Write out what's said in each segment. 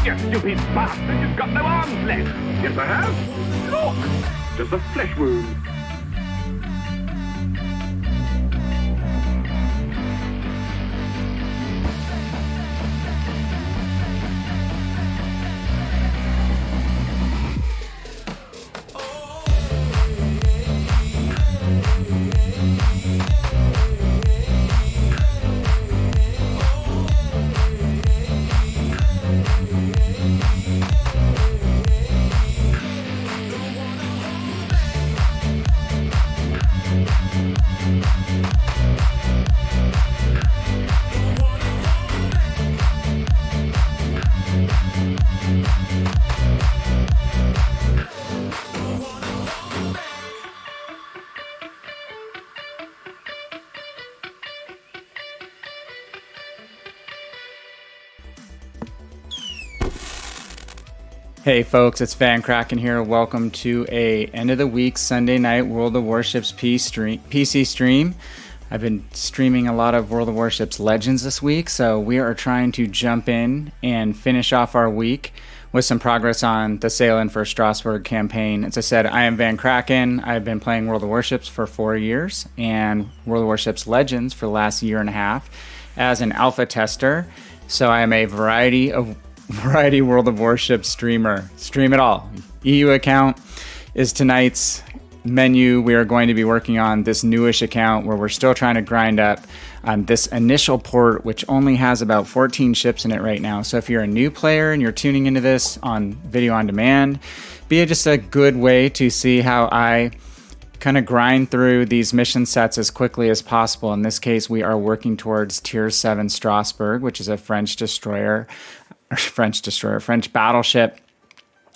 You stupid bastard, you've got no arms left. Yes, I have. Look, just a flesh wound. Hey folks, it's Van Kraken here. Welcome to a end of the week Sunday night World of Warships PC stream. I've been streaming a lot of World of Warships Legends this week, so we are trying to jump in and finish off our week with some progress on the Sailing for Strasbourg campaign. As I said, I am Van Kraken. I've been playing World of Warships for 4 years and World of Warships Legends for the last year and a half as an alpha tester. So I am a variety World of Warships streamer. Stream it all. EU account is tonight's menu. We are going to be working on this newish account where we're still trying to grind up this initial port, which only has about 14 ships in it right now. So if you're a new player and you're tuning into this on video on demand, be just a good way to see how I kind of grind through these mission sets as quickly as possible. In this case, we are working towards Tier 7 Strasbourg, which is a French battleship,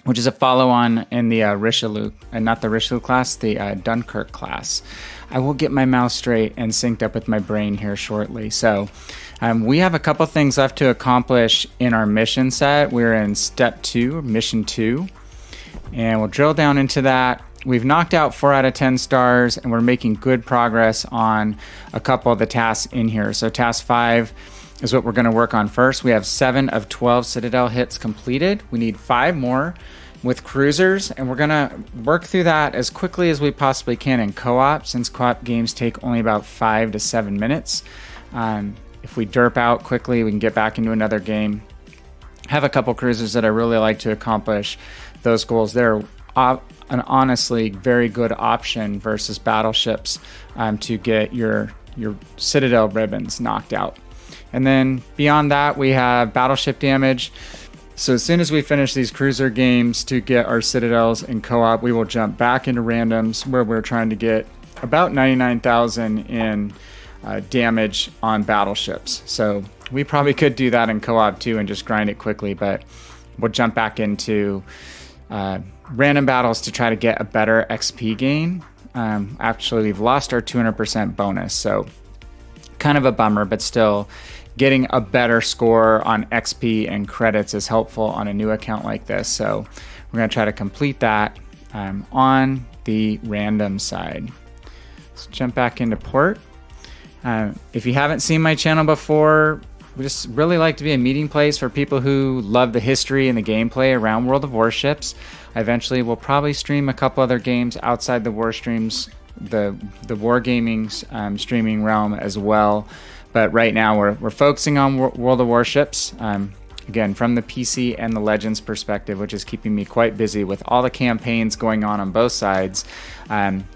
which is a follow-on in the Richelieu, and not the Richelieu class, the Dunkirk class. I will get my mouse straight and synced up with my brain here shortly. So we have a couple things left to accomplish in our mission set. We're in step 2, mission 2, and we'll drill down into that. We've knocked out 4 out of 10 stars, and we're making good progress on a couple of the tasks in here. So task 5 is what we're going to work on first. We have 7 of 12 Citadel hits completed. We need 5 more with cruisers, and we're going to work through that as quickly as we possibly can in co-op, since co-op games take only about 5 to 7 minutes. If we derp out quickly, we can get back into another game. Have a couple cruisers that I really like to accomplish those goals. They're an honestly very good option versus battleships to get your Citadel ribbons knocked out. And then beyond that, we have battleship damage. So as soon as we finish these cruiser games to get our Citadels in co-op, we will jump back into randoms where we're trying to get about 99,000 in damage on battleships. So we probably could do that in co-op too and just grind it quickly, but we'll jump back into random battles to try to get a better XP gain. Actually, we've lost our 200% bonus, so kind of a bummer, but still getting a better score on XP and credits is helpful on a new account like this. So we're going to try to complete that on the random side. Let's jump back into port. If you haven't seen my channel before, we just really like to be a meeting place for people who love the history and the gameplay around World of Warships. Eventually, we'll probably stream a couple other games outside the war streams, the wargaming streaming realm as well. But right now we're focusing on World of Warships, again, from the PC and the Legends perspective, which is keeping me quite busy with all the campaigns going on both sides. I'm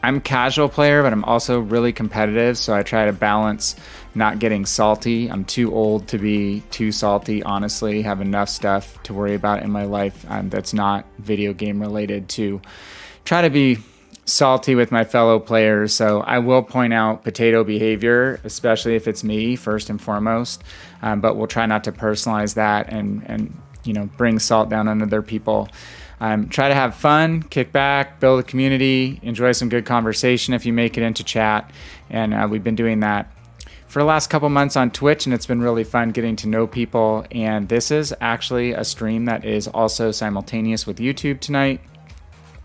a casual player, but I'm also really competitive, so I try to balance not getting salty. I'm too old to be too salty, honestly. Have enough stuff to worry about in my life that's not video game related to try to be salty with my fellow players. So I will point out potato behavior, especially if it's me first and foremost, but we'll try not to personalize that and bring salt down on other people. Try to have fun, kick back, build a community, enjoy some good conversation if you make it into chat, and we've been doing that for the last couple months on Twitch, and it's been really fun getting to know people. And this is actually a stream that is also simultaneous with YouTube tonight.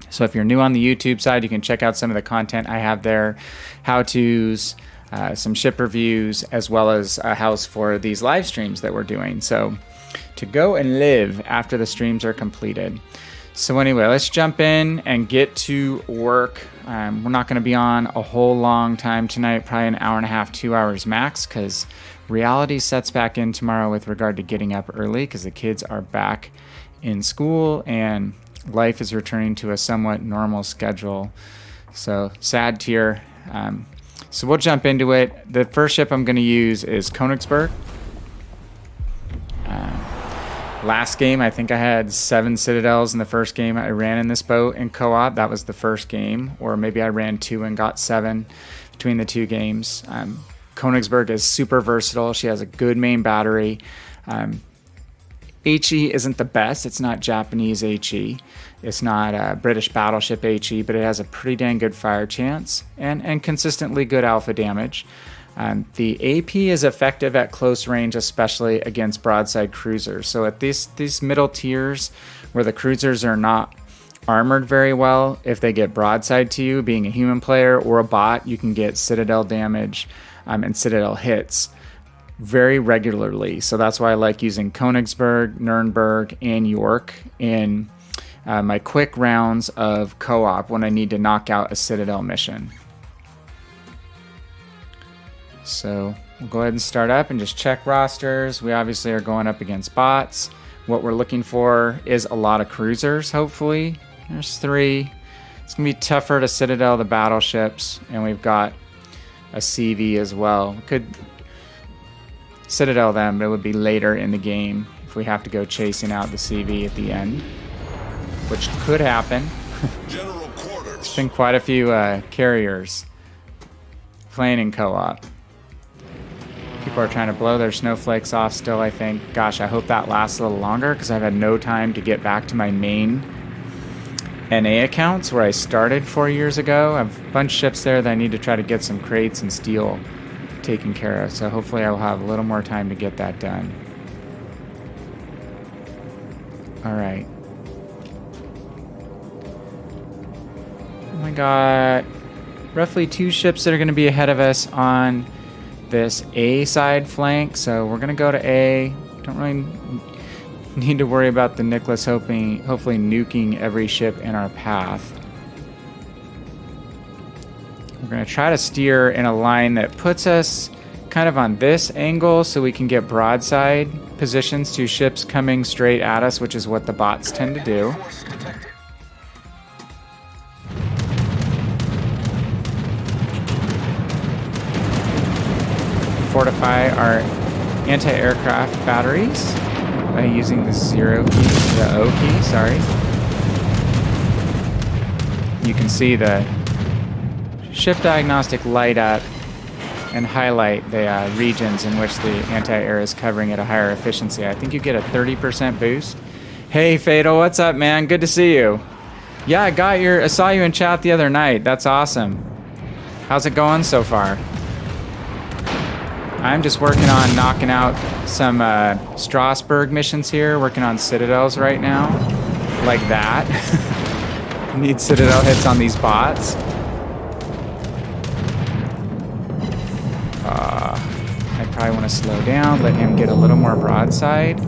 So if you're new on the YouTube side, you can check out some of the content I have there, how-tos, some ship reviews, as well as a house for these live streams that we're doing. So to go and live after the streams are completed. So anyway, let's jump in and get to work. We're not going to be on a whole long time tonight, probably an hour and a half, 2 hours max, because reality sets back in tomorrow with regard to getting up early, because the kids are back in school and life is returning to a somewhat normal schedule. So sad tear. So we'll jump into it. The first ship I'm going to use is Königsberg. Last game, I think I had 7 Citadels in the first game I ran in this boat in co-op. That was the first game. Or maybe I ran 2 and got 7 between the 2 games. Königsberg is super versatile. She has a good main battery. HE isn't the best. It's not Japanese HE. It's not a British battleship HE, but it has a pretty dang good fire chance and consistently good alpha damage. The AP is effective at close range, especially against broadside cruisers. So at these middle tiers where the cruisers are not armored very well, if they get broadside to you, being a human player or a bot, you can get Citadel damage and Citadel hits very regularly. So that's why I like using Königsberg, Nuremberg, and York in my quick rounds of co-op when I need to knock out a Citadel mission. So we'll go ahead and start up and just check rosters. We obviously are going up against bots. What we're looking for is a lot of cruisers, hopefully. There's 3. It's going to be tougher to Citadel the battleships, and we've got a CV as well. We could Citadel them, but it would be later in the game if we have to go chasing out the CV at the end, which could happen. There's been quite a few carriers playing in co-op. People are trying to blow their snowflakes off still, I think. Gosh, I hope that lasts a little longer because I've had no time to get back to my main NA accounts where I started 4 years ago. I have a bunch of ships there that I need to try to get some crates and steel taken care of. So hopefully I will have a little more time to get that done. All right. I got roughly 2 ships that are going to be ahead of us on this A side flank, so we're gonna go to A. Don't really need to worry about the Nicholas hopefully nuking every ship in our path. We're gonna try to steer in a line that puts us kind of on this angle so we can get broadside positions to ships coming straight at us, which is what the bots tend to do. Fortify our anti-aircraft batteries by using the O key, sorry. You can see the ship diagnostic light up and highlight the regions in which the anti-air is covering at a higher efficiency. I think you get a 30% boost. Hey Fatal, what's up, man? Good to see you. Yeah, I saw you in chat the other night. That's awesome. How's it going so far? I'm just working on knocking out some Strasbourg missions here, working on Citadels right now, like that. Need Citadel hits on these bots. I probably want to slow down, let him get a little more broadside.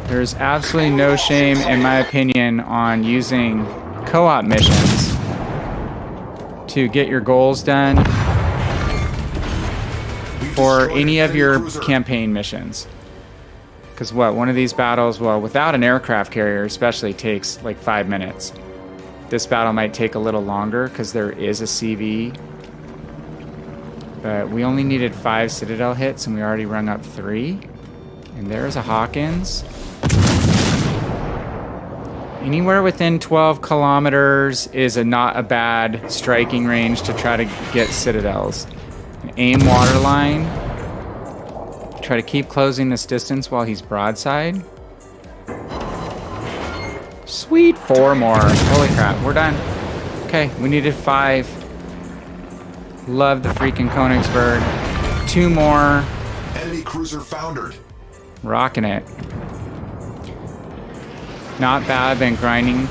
There's absolutely no shame, in my opinion, on using co-op missions to get your goals done for any of your campaign missions. Because one of these battles, without an aircraft carrier especially, takes like 5 minutes. This battle might take a little longer because there is a CV. But we only needed 5 Citadel hits and we already rung up 3. And there's a Hawkins. Anywhere within 12 kilometers is not a bad striking range to try to get Citadels. Aim waterline. Try to keep closing this distance while he's broadside. Sweet, 4 more. Holy crap, we're done. Okay, we needed 5. Love the freaking Königsberg. 2 more. Enemy cruiser foundered. Rocking it. Not bad, been grinding.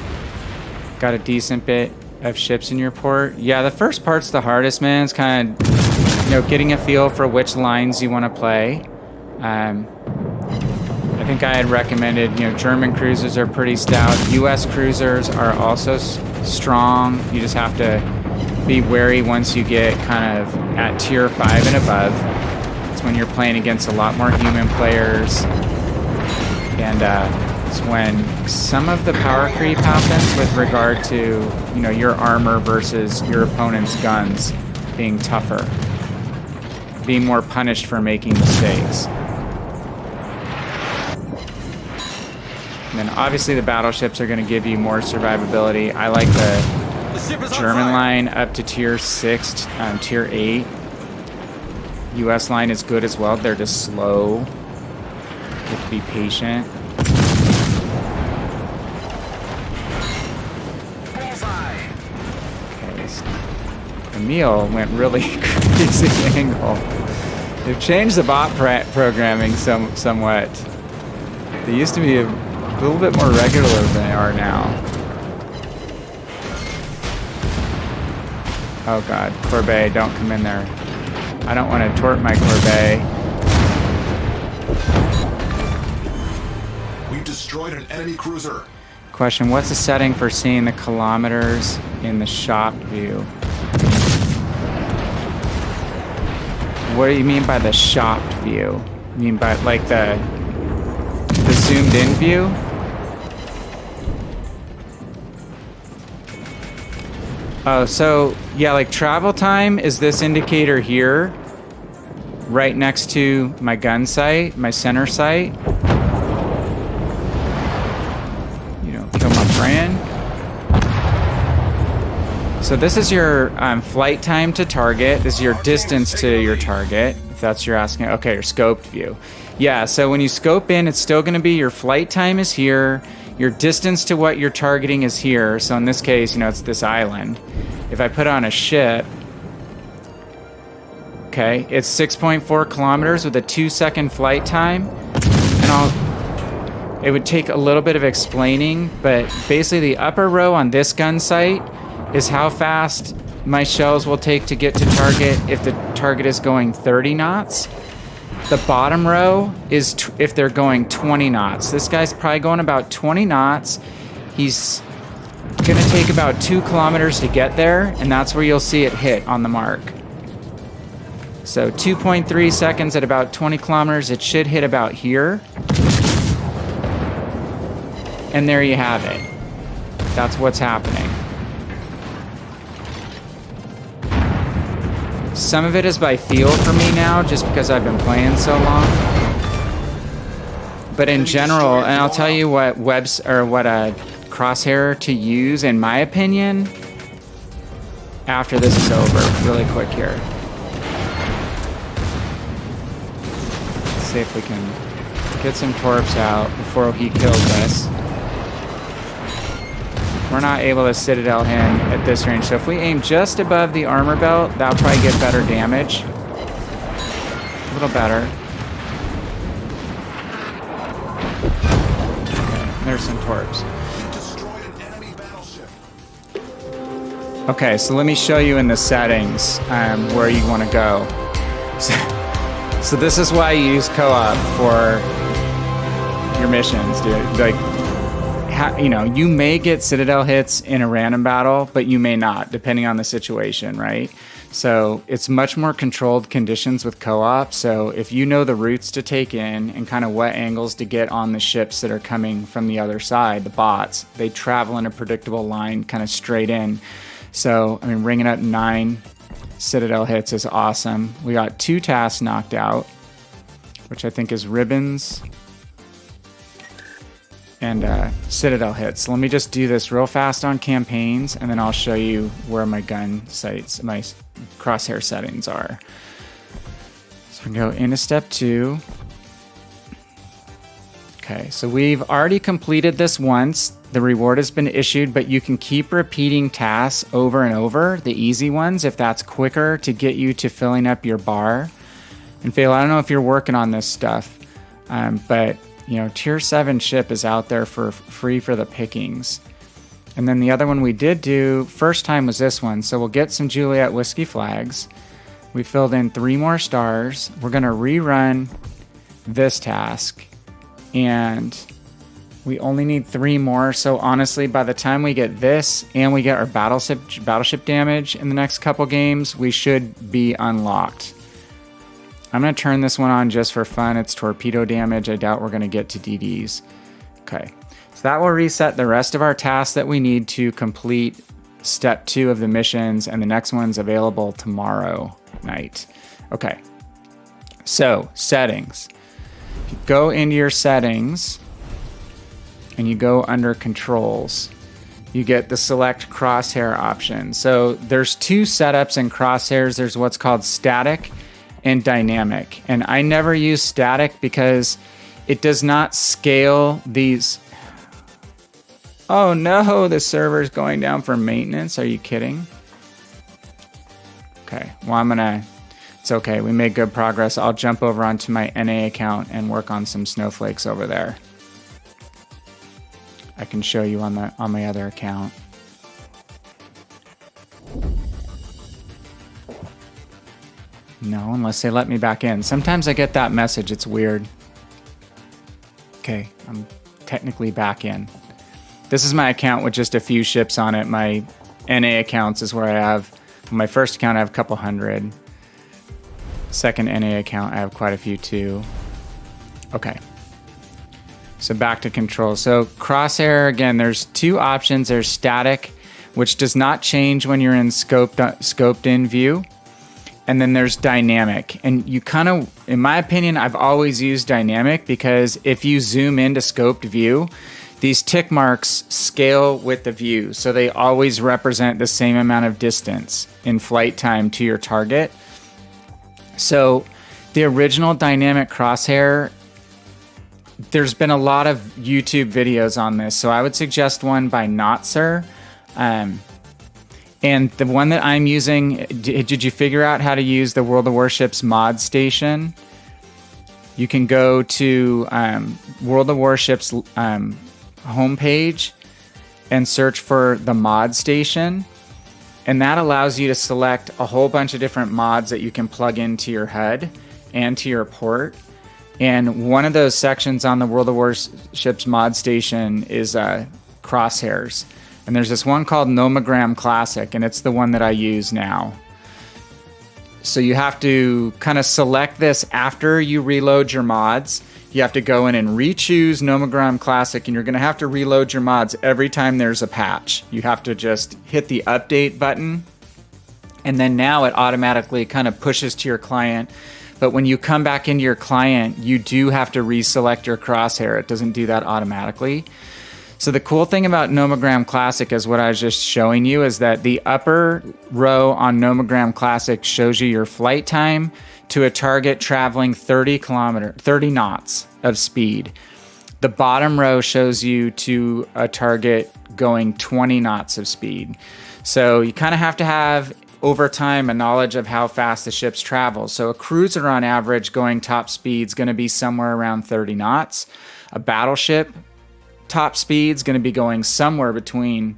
Got a decent bit of ships in your port. Yeah, the first part's the hardest, man. It's kind of, getting a feel for which lines you want to play. I think I had recommended, German cruisers are pretty stout. U.S. cruisers are also strong. You just have to be wary once you get kind of at tier 5 and above. It's when you're playing against a lot more human players. And it's when some of the power creep happens with regard to, your armor versus your opponent's guns being tougher. Being more punished for making mistakes. And then obviously the battleships are going to give you more survivability. I like the German line up to tier 6, tier 8. US line is good as well. They're just slow. You have to be patient. Okay, so Emil went really crazy angle. They've changed the bot programming somewhat. They used to be a little bit more regular than they are now. Oh god, Corbeil, don't come in there. I don't want to torp my Corbeil. We've destroyed an enemy cruiser. Question, what's the setting for seeing the kilometers in the shop view? What do you mean by the shopped view? You mean by like the zoomed in view? Oh, so yeah, like travel time is this indicator here, right next to my gun sight, my center sight. Kill my friend. So this is your flight time to target. This is your distance to your target, if that's you're asking. Okay, your scoped view. Yeah, so when you scope in, it's still going to be your flight time is here. Your distance to what you're targeting is here. So in this case, it's this island. If I put on a ship, okay, it's 6.4 kilometers with a 2-second flight time. And it would take a little bit of explaining, but basically the upper row on this gun sight is how fast my shells will take to get to target if the target is going 30 knots. The bottom row is if they're going 20 knots. This guy's probably going about 20 knots. He's going to take about 2 kilometers to get there, and that's where you'll see it hit on the mark. So 2.3 seconds at about 20 kilometers. It should hit about here. And there you have it. That's what's happening. Some of it is by feel for me now, just because I've been playing so long. But in general, and I'll tell you what crosshair to use, in my opinion, after this is over, really quick here. Let's see if we can get some torps out before he kills us. We're not able to Citadel him at this range, so if we aim just above the armor belt, that'll probably get better damage. A little better. Okay, there's some torps. Okay, so let me show you in the settings where you want to go. So this is why you use co-op for your missions, dude. Like, you may get Citadel hits in a random battle, but you may not, depending on the situation, right? So it's much more controlled conditions with co-op. So if you know the routes to take in and kind of what angles to get on the ships that are coming from the other side, the bots, they travel in a predictable line kind of straight in. So, ringing up 9 Citadel hits is awesome. We got 2 tasks knocked out, which I think is ribbons and Citadel hits. So let me just do this real fast on campaigns, and then I'll show you where my gun sights, my crosshair settings are. So we go into step 2. Okay, so we've already completed this once. The reward has been issued, but you can keep repeating tasks over and over, the easy ones, if that's quicker to get you to filling up your bar. And Phil, I don't know if you're working on this stuff, but tier 7 ship is out there for free for the pickings. And then the other one we did do first time was this one. So we'll get some Juliet whiskey flags. We filled in 3 more stars. We're going to rerun this task. And we only need 3 more. So honestly, by the time we get this and we get our battleship damage in the next couple games, we should be unlocked. I'm going to turn this one on just for fun. It's torpedo damage. I doubt we're going to get to DDs. Okay. So that will reset the rest of our tasks that we need to complete step 2 of the missions, and the next one's available tomorrow night. Okay. So, settings. You go into your settings and you go under controls. You get the select crosshair option. So there's 2 setups in crosshairs. There's what's called static and dynamic. And I never use static because it does not scale these. Oh no, the server's going down for maintenance. Are you kidding? Okay, well it's okay. We made good progress. I'll jump over onto my NA account and work on some snowflakes over there. I can show you on my other account. No, unless they let me back in. Sometimes I get that message. It's weird. Okay, I'm technically back in. This is my account with just a few ships on it. My NA accounts is where I have, my first account I have a couple hundred. Second NA account I have quite a few too. Okay. So back to control. So crosshair, again, there's 2 options. There's static, which does not change when you're in scoped in view. And then there's dynamic. And you kind of, in my opinion, I've always used dynamic because if you zoom into scoped view, these tick marks scale with the view. So they always represent the same amount of distance in flight time to your target. So the original dynamic crosshair, there's been a lot of YouTube videos on this. So I would suggest one by Notzer. And the one that I'm using, did you figure out how to use the World of Warships mod station? You can go to World of Warships homepage and search for the mod station. And that allows you to select a whole bunch of different mods that you can plug into your HUD and to your port. And one of those sections on the World of Warships mod station is crosshairs. And there's this one called Nomogram Classic, and it's the one that I use now. So you have to kind of select this after you reload your mods. You have to go in and re-choose Nomogram Classic, and you're going to have to reload your mods every time there's a patch. You have to just hit the update button, and then now it automatically kind of pushes to your client. But when you come back into your client, you do have to reselect your crosshair. It doesn't do that automatically. So the cool thing about Nomogram Classic is what I was just showing you is that the upper row on Nomogram Classic shows you your flight time to a target traveling 30 knots of speed. The bottom row shows you to a target going 20 knots of speed. So you kind of have to have over time a knowledge of how fast the ships travel. So a cruiser on average going top speed is going to be somewhere around 30 knots. A battleship top speed is going to be going somewhere between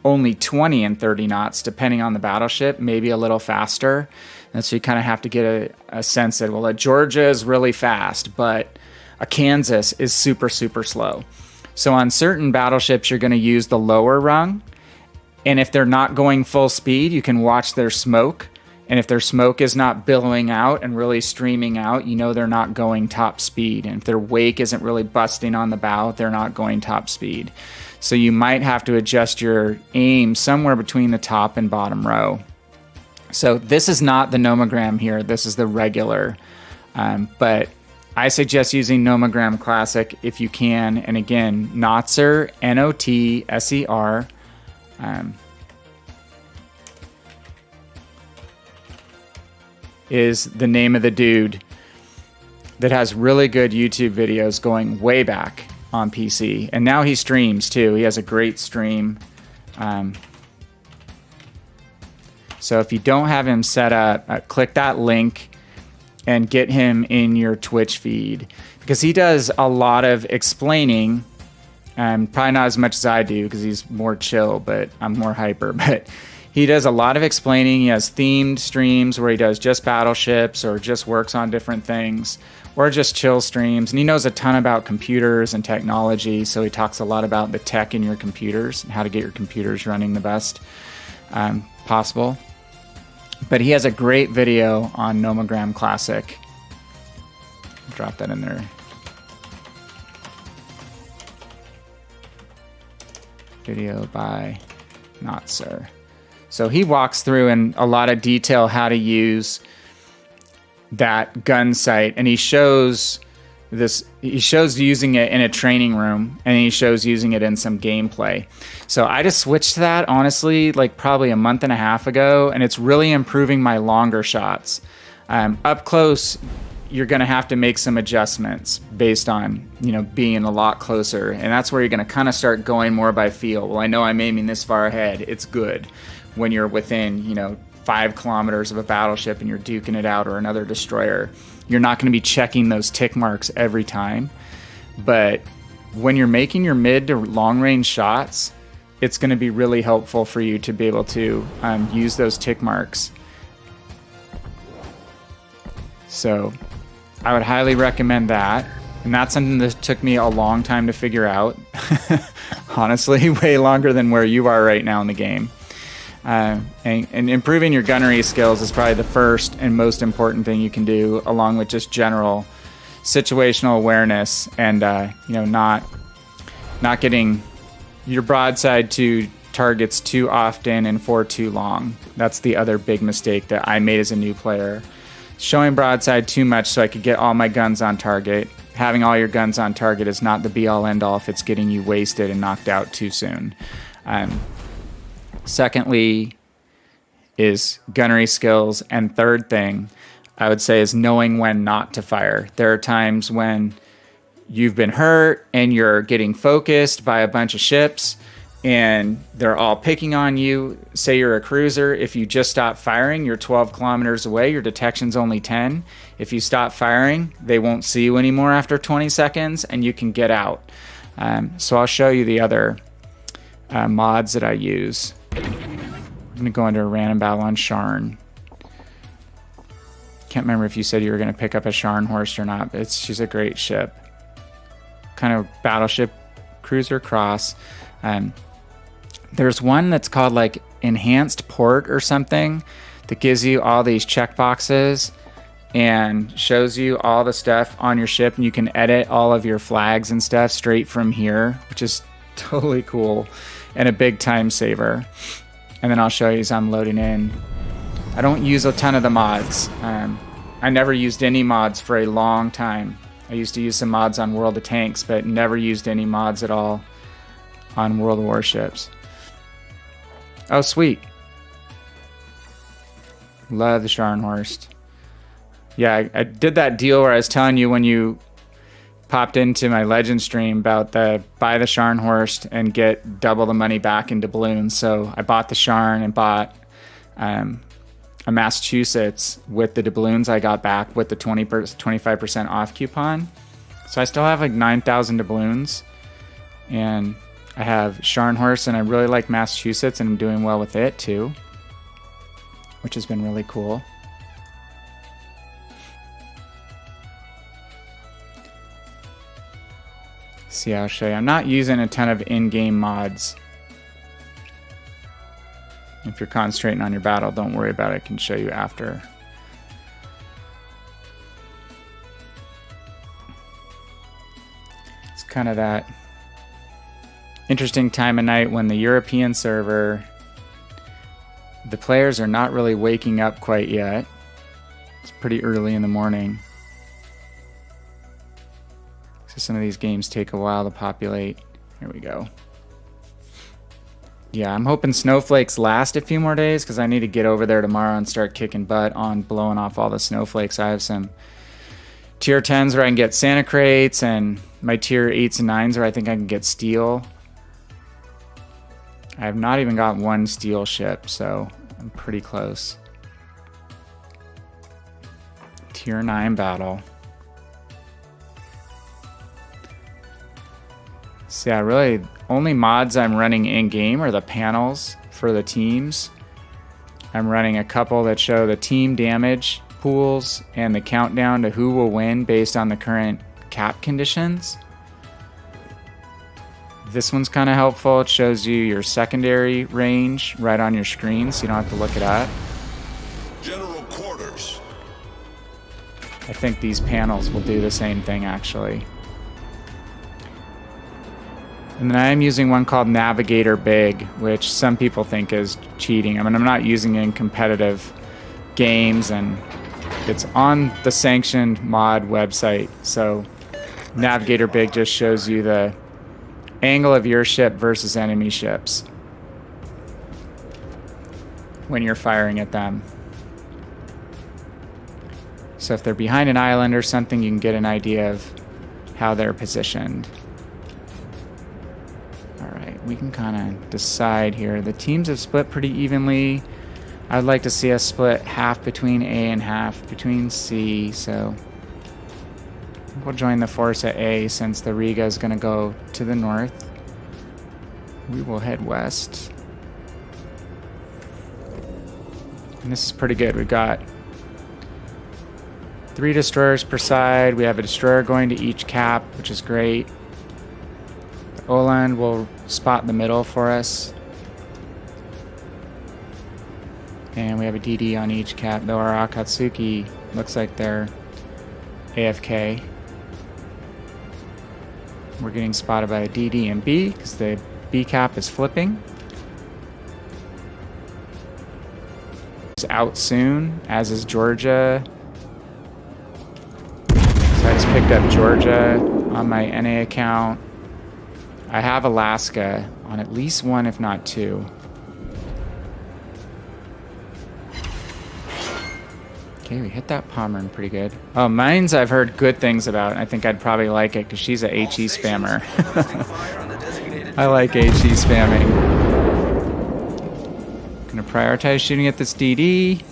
only 20 and 30 knots, depending on the battleship, maybe a little faster. And so you kind of have to get a sense that, well, a Georgia is really fast, but a Kansas is super, super slow. So on certain battleships, you're going to use the lower rung. And if they're not going full speed, you can watch their smoke. And if their smoke is not billowing out and really streaming out, you know they're not going top speed. And if their wake isn't really busting on the bow, they're not going top speed. So you might have to adjust your aim somewhere between the top and bottom row. So this is not the Nomogram here. This is the regular. But I suggest using Nomogram Classic if you can. And again, Notzer, Notser. Is the name of the dude that has really good YouTube videos going way back on PC. And now he streams too. He has a great stream. So if you don't have him set up, click that link and get him in your Twitch feed. Because he does a lot of explaining Probably not as much as I do because he's more chill, but I'm more hyper. But he does a lot of explaining. He has themed streams where he does just battleships or just works on different things, or just chill streams. And he knows a ton about computers and technology, so he talks a lot about the tech in your computers and how to get your computers running the best possible. But he has a great video on Nomogram Classic. Drop that in there. Video by Not Sir. So he walks through in a lot of detail how to use that gun sight, and he shows using it in a training room, and he shows using it in some gameplay. So I just switched to that, honestly, like probably a month and a half ago, and it's really improving my longer shots. Up close, you're going to have to make some adjustments based on, being a lot closer, and that's where you're going to kind of start going more by feel. Well, I know I'm aiming this far ahead. It's good when you're within, 5 kilometers of a battleship and you're duking it out, or another destroyer. You're not going to be checking those tick marks every time. But when you're making your mid to long range shots, it's going to be really helpful for you to be able to use those tick marks. So I would highly recommend that. And that's something that took me a long time to figure out. Honestly, way longer than where you are right now in the game. And improving your gunnery skills is probably the first and most important thing you can do, along with just general situational awareness and not getting your broadside to targets too often and for too long. That's the other big mistake that I made as a new player. Showing broadside too much so I could get all my guns on target. Having all your guns on target is not the be-all end-all if it's getting you wasted and knocked out too soon. Secondly is gunnery skills. And third thing, I would say, is knowing when not to fire. There are times when you've been hurt and you're getting focused by a bunch of ships and they're all picking on you. Say you're a cruiser. If you just stop firing, you're 12 kilometers away. Your detection's only 10. If you stop firing, they won't see you anymore after 20 seconds and you can get out. So I'll show you the other mods that I use. I'm going to go into a random battle on Sharn. Can't remember if you said you were going to pick up a Scharnhorst or not, but she's a great ship. Kind of battleship cruiser cross. There's one that's called like Enhanced Port or something that gives you all these checkboxes and shows you all the stuff on your ship, and you can edit all of your flags and stuff straight from here, which is totally cool and a big time saver. And then I'll show you as I'm loading in. I don't use a ton of the mods. I never used any mods for a long time. I used to use some mods on World of Tanks, but never used any mods at all on World of Warships. Oh, sweet. Love the Scharnhorst. Yeah, I did that deal where I was telling you when you popped into my Legend stream about the buy the Scharnhorst and get double the money back in doubloons. So I bought the Sharn and bought a Massachusetts with the doubloons I got back with the 25% off coupon. So I still have like 9,000 doubloons, and I have Scharnhorst, and I really like Massachusetts, and I'm doing well with it too, which has been really cool. See, I'll show you. I'm not using a ton of in-game mods. If you're concentrating on your battle, don't worry about it. I can show you after. It's kind of that interesting time of night when the European server, the players are not really waking up quite yet. It's pretty early in the morning. So some of these games take a while to populate. Here we go. Yeah, I'm hoping snowflakes last a few more days because I need to get over there tomorrow and start kicking butt on blowing off all the snowflakes. I have some tier 10s where I can get Santa crates, and my tier 8s and 9s where I think I can get steel. I have not even got one steel ship, so I'm pretty close. Tier 9 battle. So yeah, really, only mods I'm running in-game are the panels for the teams. I'm running a couple that show the team damage pools and the countdown to who will win based on the current cap conditions. This one's kind of helpful. It shows you your secondary range right on your screen, so you don't have to look it up. General quarters. I think these panels will do the same thing, actually. And then I am using one called Navigator Big, which some people think is cheating. I mean, I'm not using it in competitive games, and it's on the sanctioned mod website. So Navigator Big just shows you the angle of your ship versus enemy ships when you're firing at them. So if they're behind an island or something, you can get an idea of how they're positioned. Alright, we can kind of decide here. The teams have split pretty evenly. I'd like to see us split half between A and half between C, so we'll join the force at A since the Riga is going to go to the north. We will head west. And this is pretty good. We've got 3 destroyers per side. We have a destroyer going to each cap, which is great. The Oland will spot the middle for us. And we have a DD on each cap, though our Akatsuki looks like they're AFK. We're getting spotted by a DD and B because the B cap is flipping. It's out soon, as is Georgia. So I just picked up Georgia on my NA account. I have Alaska on at least 1, if not 2. Okay, we hit that Pommern pretty good. Oh, Mines I've heard good things about. I think I'd probably like it because she's a HE spammer. I like HE spamming. Gonna prioritize shooting at this DD.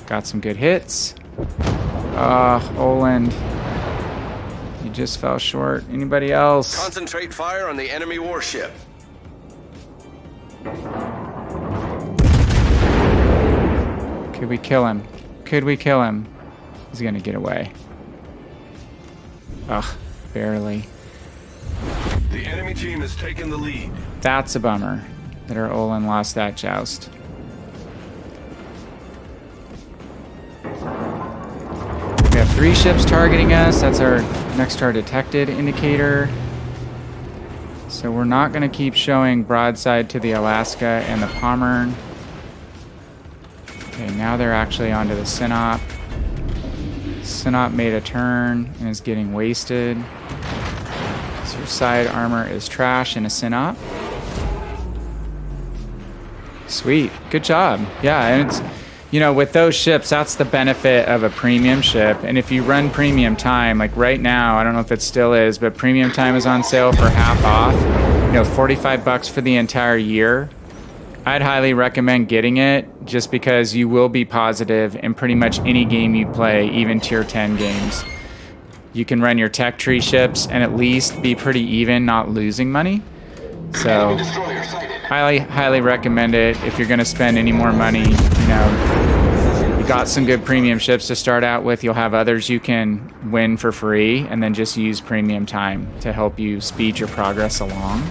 Got some good hits. Oland. You just fell short. Anybody else? Concentrate fire on the enemy warship. Could we kill him? Could we kill him? He's gonna get away. Ugh, barely. The enemy team has taken the lead. That's a bummer that our Olin lost that joust. We have 3 ships targeting us. That's our next star detected indicator. So we're not going to keep showing broadside to the Alaska and the Pommern. Okay, now they're actually onto the Sinop. Sinop made a turn and is getting wasted. So your side armor is trash in a Sinop. Sweet. Good job. Yeah, and it's, you know, with those ships, that's the benefit of a premium ship. And if you run premium time, like right now, I don't know if it still is, but premium time is on sale for half off. You know, $45 for the entire year. I'd highly recommend getting it just because you will be positive in pretty much any game you play, even tier 10 games. You can run your tech tree ships and at least be pretty even, not losing money. So highly recommend it if you're going to spend any more money. You know, you got some good premium ships to start out with. You'll have others you can win for free and then just use premium time to help you speed your progress along.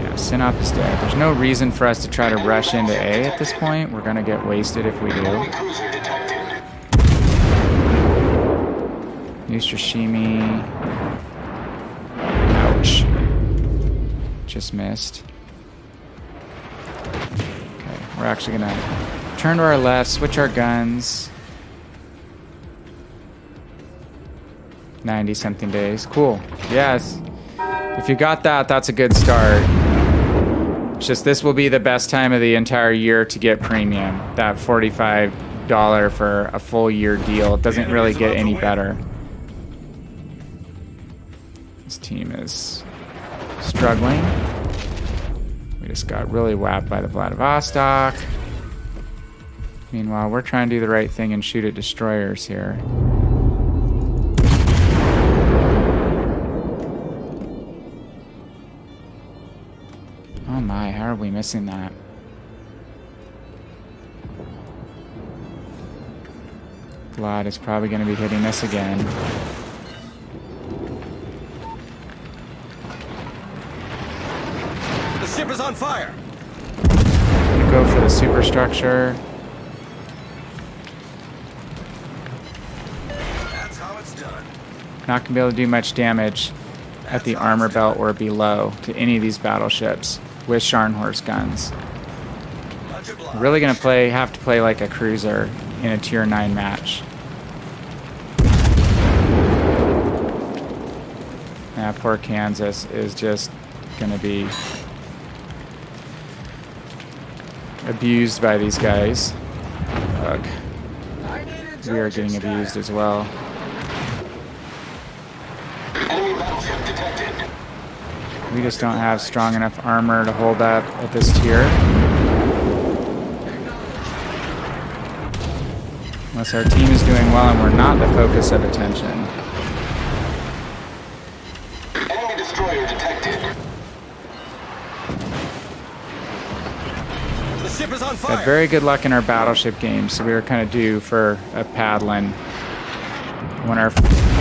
Yeah, Sinop is dead. There's no reason for us to try to rush into A at this point. We're going to get wasted if we do. Yushishimi. Ouch. Just missed. Okay, we're actually gonna turn to our left, switch our guns. 90-something days. Cool. Yes. If you got that, that's a good start. It's just this will be the best time of the entire year to get premium. That $45 for a full year deal. It doesn't really get any better. This team is struggling. We just got really whacked by the Vladivostok. Meanwhile, we're trying to do the right thing and shoot at destroyers here. probably missing that. Vlad is probably going to be hitting this again. The ship is on fire. Go for the superstructure. That's how it's done. Not going to be able to do much damage at the armor belt or below to any of these battleships with Scharnhorst guns. Really going to have to play like a cruiser in a tier 9 match. Now poor Kansas is just going to be abused by these guys. Ugh. We are getting abused as well. Enemy battleship detected. We just don't have strong enough armor to hold up at this tier. Unless our team is doing well and we're not the focus of attention. Enemy destroyer detected. The ship is on fire. Had very good luck in our battleship games, so we were kind of due for a paddling. When our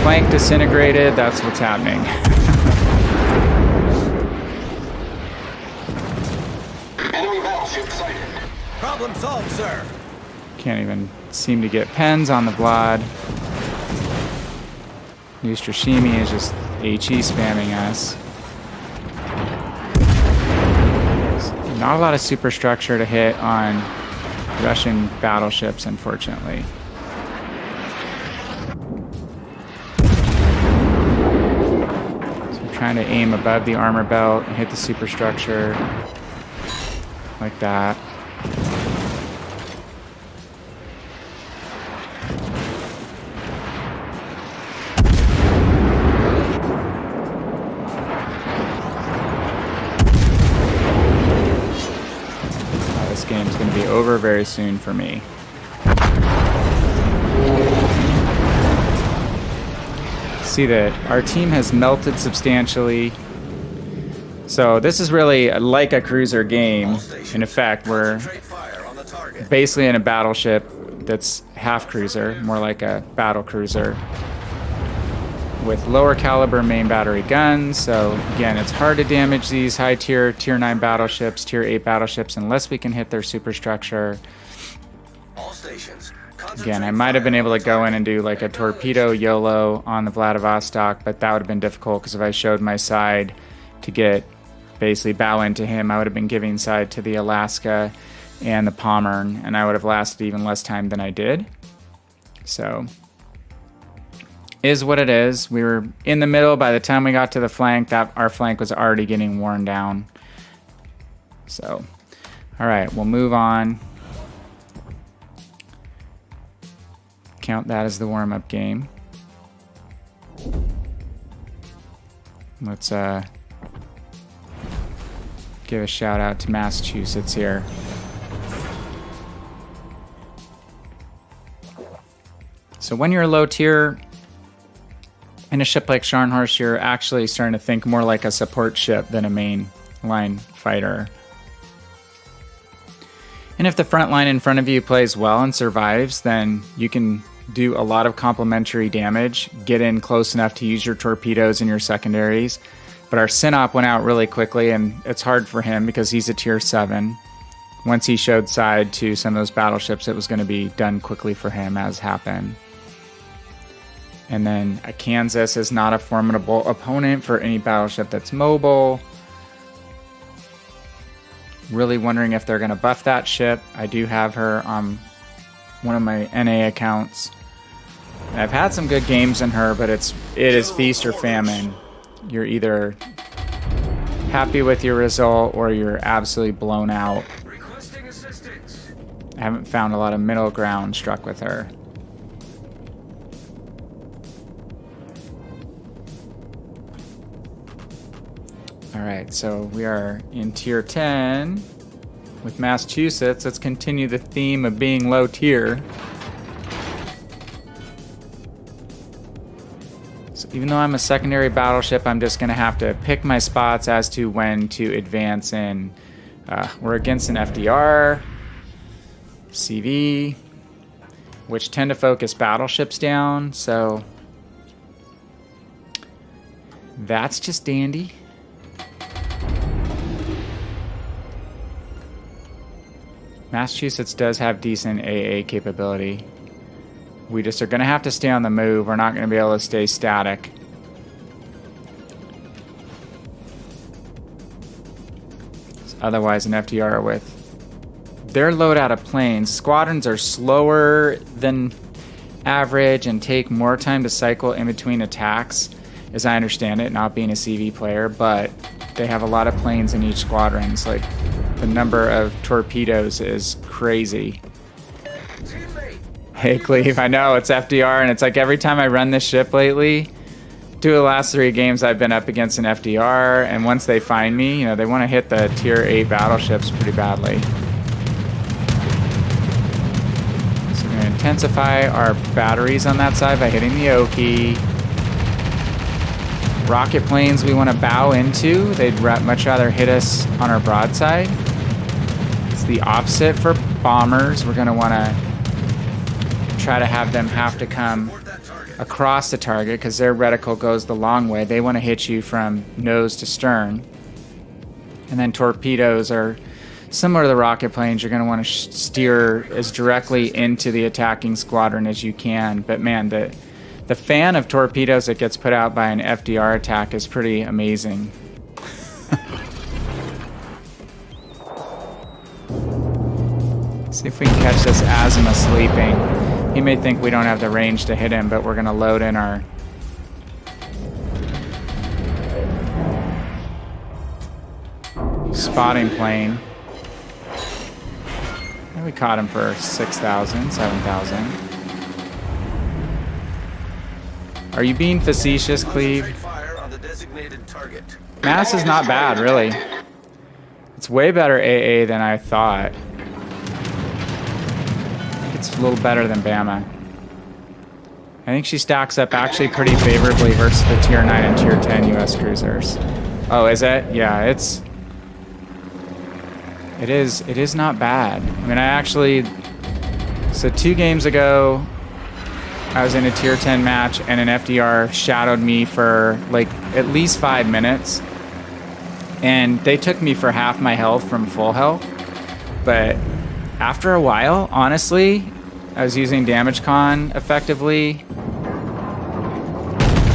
flank disintegrated, that's what's happening. Enemy battleship sighted. Problem solved, sir. Can't even seem to get pens on the Vlad. Ustrashimi is just HE spamming us. Not a lot of superstructure to hit on Russian battleships, unfortunately. So I'm trying to aim above the armor belt and hit the superstructure like that. This game's going to be over very soon for me. See that our team has melted substantially. So this is really like a cruiser game. In effect, we're basically in a battleship that's half cruiser, more like a battle cruiser, with lower caliber main battery guns. So again, it's hard to damage these high tier 9 battleships, tier 8 battleships, unless we can hit their superstructure. All stations. Again, I might have been able to go in and do like a torpedo YOLO on the Vladivostok, but that would have been difficult because if I showed my side to get basically bow into him, I would have been giving side to the Alaska and the Pommern, and I would have lasted even less time than I did. So is what it is. We were in the middle. By the time we got to the flank, that our flank was already getting worn down. So, all right, we'll move on. Count that as the warm-up game. Let's give a shout out to Massachusetts here. So when you're low tier in a ship like Scharnhorst, you're actually starting to think more like a support ship than a main line fighter. And if the front line in front of you plays well and survives, then you can do a lot of complementary damage, get in close enough to use your torpedoes and your secondaries. But our Synop went out really quickly, and it's hard for him because he's a tier 7. Once he showed side to some of those battleships, it was going to be done quickly for him, as happened. And then a Kansas is not a formidable opponent for any battleship that's mobile. Really wondering if they're going to buff that ship. I do have her on one of my NA accounts. And I've had some good games in her, but it is feast or famine. You're either happy with your result or you're absolutely blown out. I haven't found a lot of middle ground struck with her. Alright, so we are in tier 10 with Massachusetts. Let's continue the theme of being low tier. So even though I'm a secondary battleship, I'm just going to have to pick my spots as to when to advance in We're against an FDR, CV, which tend to focus battleships down, so that's just dandy. Massachusetts does have decent AA capability. We just are going to have to stay on the move. We're not going to be able to stay static. Otherwise, an FDR with their loadout of planes. Squadrons are slower than average and take more time to cycle in between attacks, as I understand it, not being a CV player, but they have a lot of planes in each squadron. It's like the number of torpedoes is crazy. Hey, Cleve, I know, it's FDR, and it's like every time I run this ship lately, 2 of the last 3 games I've been up against an FDR, and once they find me, you know, they want to hit the tier 8 battleships pretty badly. So we're going to intensify our batteries on that side by hitting the Oki. Rocket planes we want to bow into. They'd much rather hit us on our broadside. It's the opposite for bombers. We're going to want to try to have them have to come across the target because their reticle goes the long way. They want to hit you from nose to stern. And then torpedoes are similar to the rocket planes. You're going to want to steer as directly into the attacking squadron as you can. But man, the fan of torpedoes that gets put out by an FDR attack is pretty amazing. See if we can catch this Asima sleeping. He may think we don't have the range to hit him, but we're going to load in our spotting plane. And we caught him for 6,000, 7,000. Are you being facetious, Cleve? Mass is not bad, really. It's way better AA than I thought. It's a little better than Bama. I think she stacks up actually pretty favorably versus the tier 9 and tier 10 US cruisers. Oh, is it? Yeah, it is not bad. I mean, so 2 games ago, I was in a tier 10 match and an FDR shadowed me for like at least 5 minutes. And they took me for half my health from full health. But after a while, honestly, I was using damage con effectively.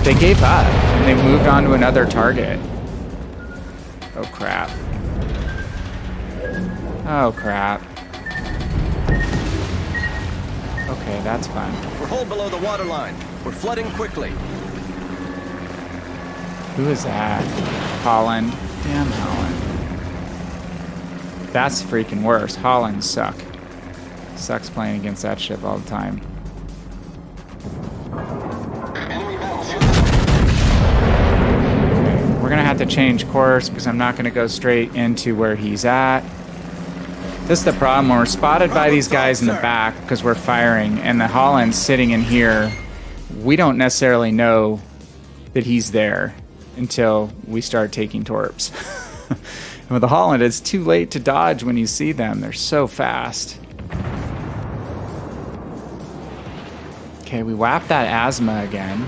They gave up and they moved on to another target. Oh crap. Oh crap. Okay, that's fun. We're hull below the waterline. We're flooding quickly. Who is that? Holland. Damn Holland. That's freaking worse. Holland suck. Sucks playing against that ship all the time. Okay, we're gonna have to change course because I'm not gonna go straight into where he's at. This is the problem. When we're spotted by these guys in the back because we're firing and the Holland's sitting in here, we don't necessarily know that he's there until we start taking torps. And with the Holland, it's too late to dodge when you see them. They're so fast. Okay, we whapped that Asthma again.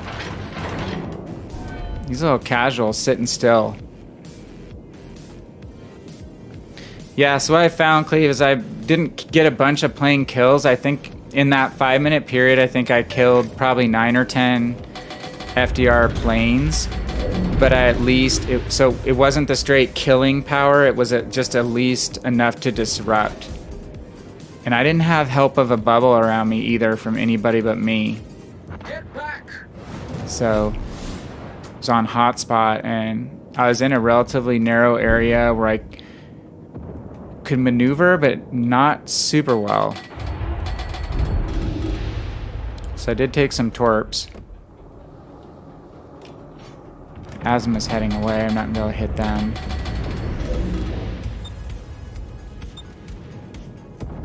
He's a little casual, sitting still. Yeah, so what I found, Cleve, is I didn't get a bunch of plane kills. I think in that 5-minute period, I think I killed probably 9 or 10 FDR planes. But at least, it wasn't the straight killing power. It was just at least enough to disrupt. And I didn't have help of a bubble around me either from anybody but me. Get back. So I was on hotspot and I was in a relatively narrow area where I could maneuver, but not super well. So I did take some torps. Asma's heading away. I'm not gonna be able to hit them.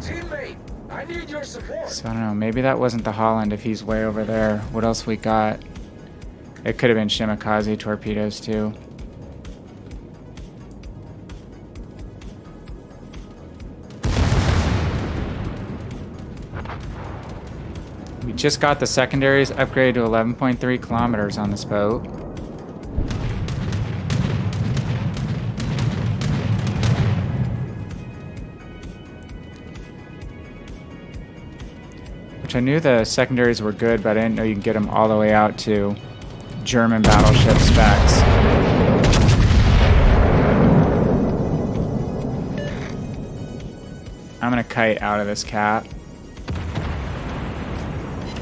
Teammate, I need your support. So I don't know. Maybe that wasn't the Holland if he's way over there. What else we got? It could have been Shimakaze torpedoes too. We just got the secondaries upgraded to 11.3 kilometers on this boat. Which I knew the secondaries were good, but I didn't know you can get them all the way out to German battleship specs. I'm gonna kite out of this cap.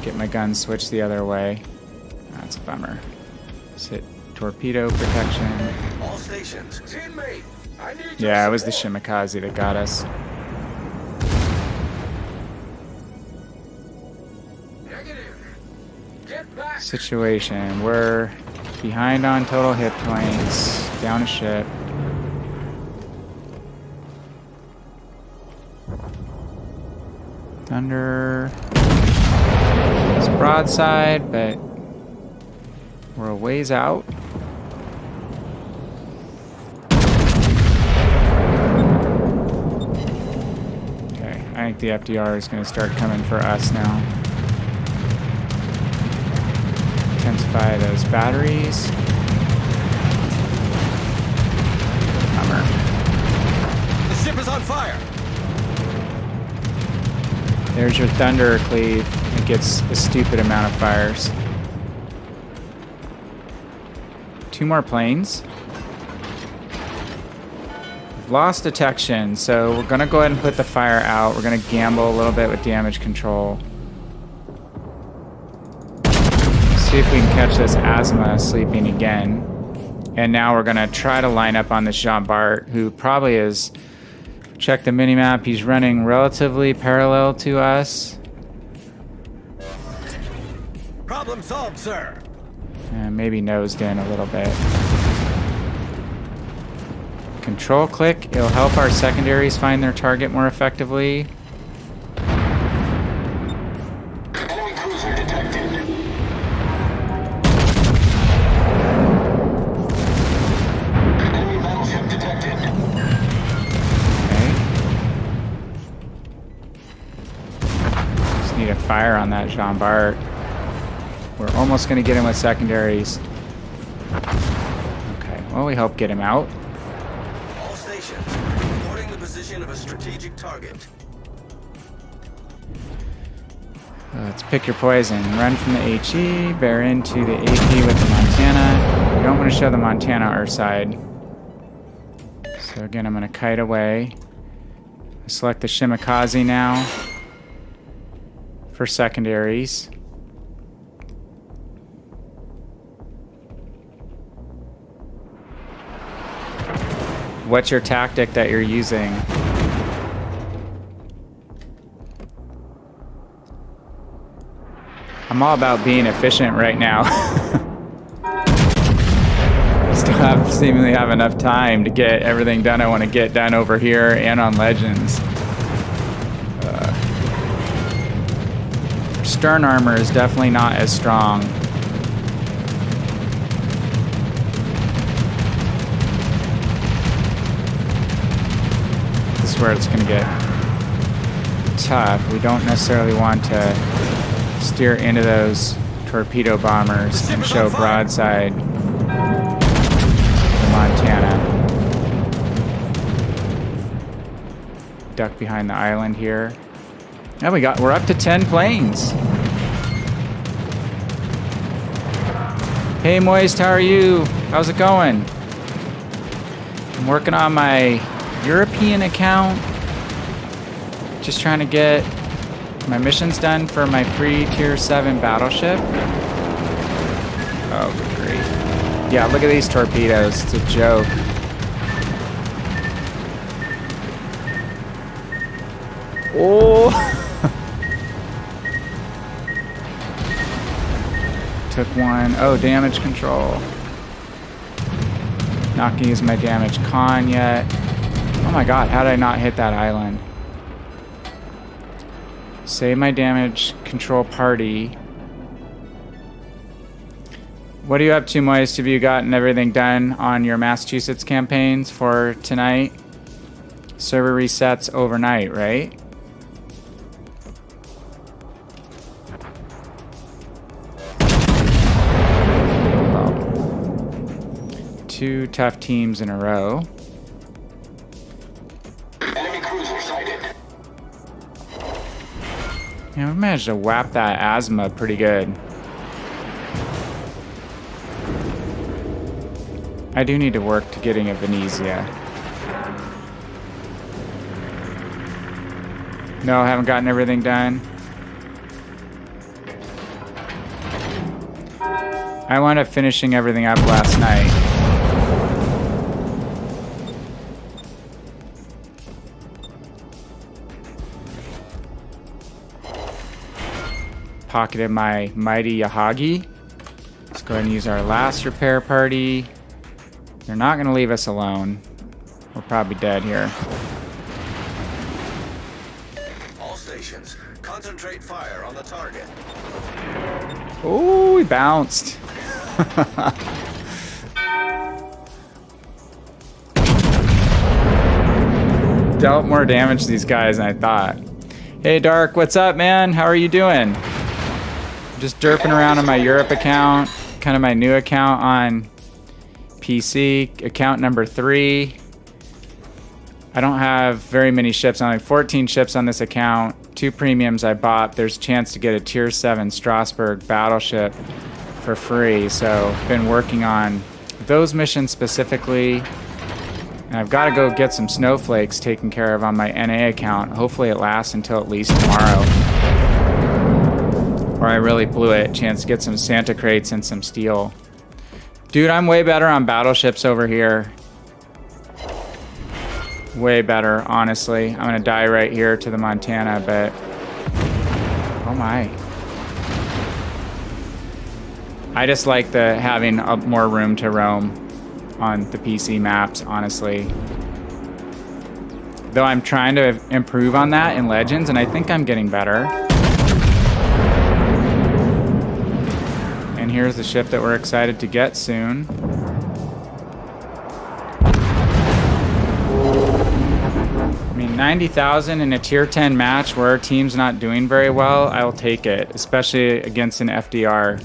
Get my gun switched the other way. That's a bummer. Sit torpedo protection. All stations. Teammate, I need your Yeah, it was the support. Shimakaze that got us. Negative. Get back. Situation. We're behind on total hit points. Down a ship. Thunder. It's broadside, but we're a ways out. Okay, I think the FDR is going to start coming for us now. Intensify those batteries. Bummer. The ship is on fire. There's your Thunder Cleave. It gets a stupid amount of fires. 2 more planes. We've lost detection, so we're gonna go ahead and put the fire out. We're gonna gamble a little bit with damage control. See if we can catch this Asma sleeping again. And now we're gonna try to line up on this Jean Bart, who probably is. Check the minimap. He's running relatively parallel to us. Problem solved, sir. And maybe nosed in a little bit. Control click. It'll help our secondaries find their target more effectively. Enemy cruiser detected. Enemy battleship detected. Okay. Just need a fire on that Jean Bart. We're almost going to get him with secondaries. Okay, well, we hope get him out. All stations. Reporting the position of a strategic target. Let's pick your poison. Run from the HE, bear into the AP with the Montana. We don't want to show the Montana our side. So again, I'm going to kite away. Select the Shimakaze now for secondaries. What's your tactic that you're using? I'm all about being efficient right now. I still seemingly have enough time to get everything done I want to get done over here and on Legends. Stern armor is definitely not as strong. This is where it's going to get tough. We don't necessarily want to steer into those torpedo bombers and show broadside to Montana. Duck behind the island here. And we're up to 10 planes. Hey Moist, how are you? How's it going? I'm working on my European account. Just trying to get my missions done for my free tier 7 battleship. Oh, good grief. Yeah, look at these torpedoes. It's a joke. Oh! Took one. Oh, damage control. Not gonna use my damage con yet. Oh my god, how did I not hit that island? Save my damage control party. What are you up to, Moist? Have you gotten everything done on your Massachusetts campaigns for tonight? Server resets overnight, right? 2 tough teams in a row. Enemy cruiser sighted. Yeah, we managed to whap that asthma pretty good. I do need to work to getting a Venezia. No, I haven't gotten everything done. I wound up finishing everything up last night. Pocketed my mighty Yahagi. Let's go ahead and use our last repair party. They're not going to leave us alone. We're probably dead here. All stations, concentrate fire on the target. Oh, we bounced. Dealt more damage to these guys than I thought. Hey, Dark, what's up, man? How are you doing? Just derping around on my Europe account, kind of my new account on PC, account number 3. I don't have very many ships. I only have 14 ships on this account. 2 premiums I bought. There's a chance to get a tier 7 Strasbourg battleship for free. So I've been working on those missions specifically. And I've got to go get some snowflakes taken care of on my NA account. Hopefully it lasts until at least tomorrow. Or I really blew it. Chance to get some Santa crates and some steel. Dude, I'm way better on battleships over here. Way better, honestly. I'm gonna die right here to the Montana, but... Oh my. I just like having more room to roam on the PC maps, honestly. Though I'm trying to improve on that in Legends, and I think I'm getting better. And here's the ship that we're excited to get soon. I mean, 90,000 in a tier 10 match where our team's not doing very well, I will take it, especially against an FDR.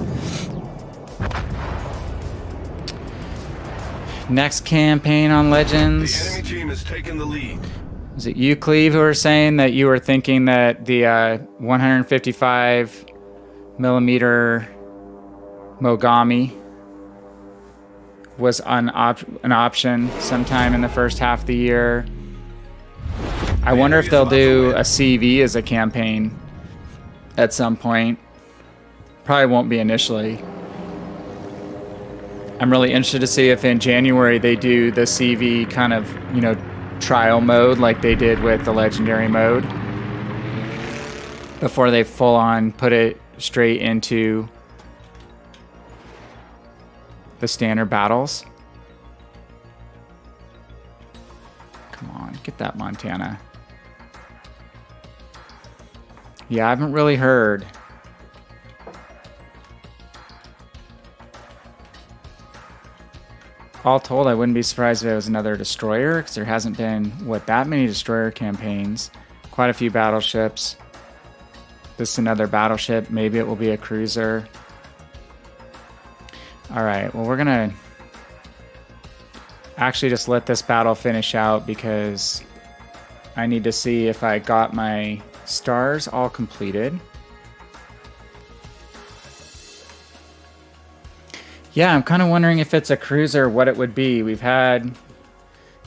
Next campaign on Legends. The enemy team has taken the lead. Was it you, Cleve, who were saying that you were thinking that the 155 millimeter Mogami was an option sometime in the first half of the year? I wonder if they'll do a CV as a campaign at some point. Probably won't be initially. I'm really interested to see if in January they do the CV kind of, you know, trial mode like they did with the legendary mode before they full on put it straight into the standard battles. Come on, get that Montana. Yeah, I haven't really heard. All told, I wouldn't be surprised if it was another destroyer, because there hasn't been, that many destroyer campaigns. Quite a few battleships. This is another battleship. Maybe it will be a cruiser. Alright, well, we're gonna actually just let this battle finish out, because I need to see if I got my stars all completed. Yeah, I'm kind of wondering if it's a cruiser, what it would be. We've had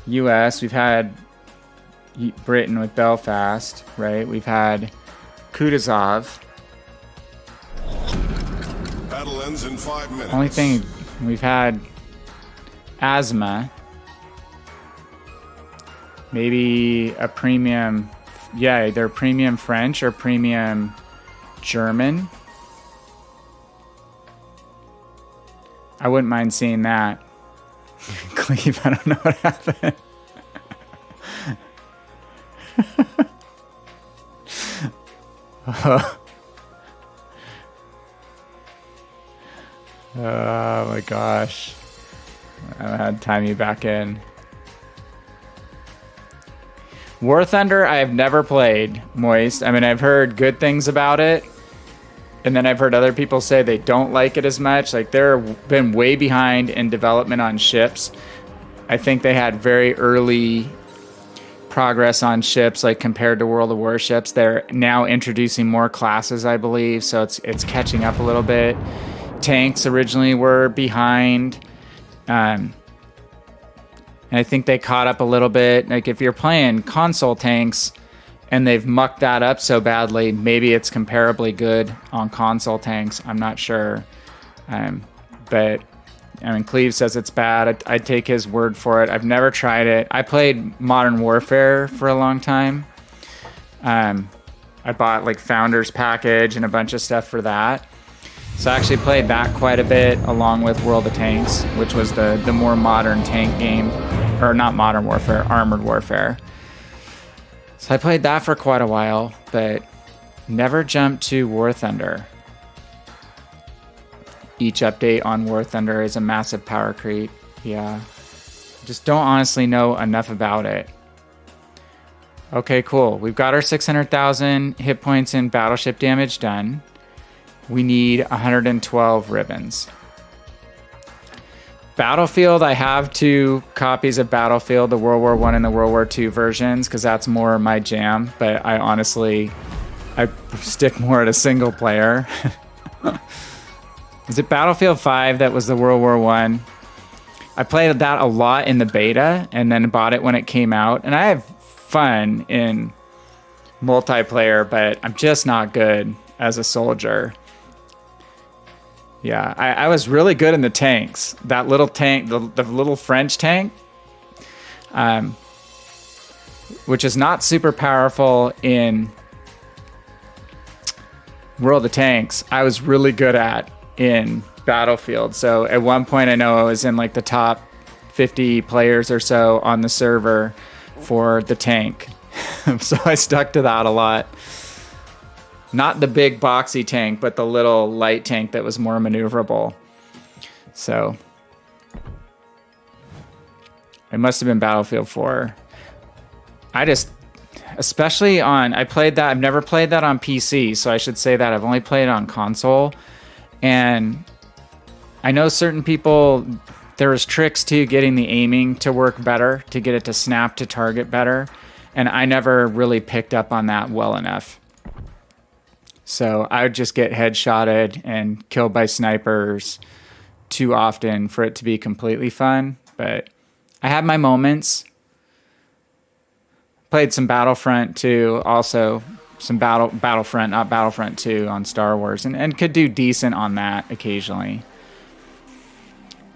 US, we've had Britain with Belfast, right? We've had Kutuzov. Battle ends in 5 minutes. Only thing, we've had Asthma. Maybe a premium, yeah, either premium French or premium German. I wouldn't mind seeing that. Cleve, I don't know what happened. Oh my gosh. I had to time you back in. War Thunder, I have never played, Moist. I mean, I've heard good things about it. And then I've heard other people say they don't like it as much. Like, they've been way behind in development on ships. I think they had very early progress on ships, like compared to World of Warships. They're now introducing more classes, I believe, so it's catching up a little bit. Tanks originally were behind, and I think they caught up a little bit. Like, if you're playing console tanks and they've mucked that up so badly, maybe it's comparably good on console tanks. I'm not sure, but I mean, Cleve says it's bad. I'd take his word for it. I've never tried it. I played Modern Warfare for a long time. I bought like Founders Package and a bunch of stuff for that. So I actually played that quite a bit along with World of Tanks, which was the more modern tank game. Or not Modern Warfare, Armored Warfare. So I played that for quite a while, but never jumped to War Thunder. Each update on War Thunder is a massive power creep. Yeah. Just don't honestly know enough about it. Okay, cool. We've got our 600,000 hit points and battleship damage done. We need 112 ribbons. Battlefield, I have 2 copies of Battlefield, the World War I and the World War II versions, because that's more my jam. But I stick more at a single player. Is it Battlefield 5 that was the World War I? I played that a lot in the beta and then bought it when it came out. And I have fun in multiplayer, but I'm just not good as a soldier. Yeah, I was really good in the tanks. That little tank, the little French tank, which is not super powerful in World of Tanks, I was really good at in Battlefield. So at one point I know I was in like the top 50 players or so on the server for the tank. So I stuck to that a lot. Not the big boxy tank, but the little light tank that was more maneuverable. So it must have been Battlefield 4. I played that. I've never played that on PC, so I should say that I've only played it on console. And I know certain people, there's tricks to getting the aiming to work better, to get it to snap to target better. And I never really picked up on that well enough. So I would just get headshotted and killed by snipers too often for it to be completely fun. But I had my moments. Played some Battlefront 2, also some Battlefront, not Battlefront 2 on Star Wars, and could do decent on that occasionally.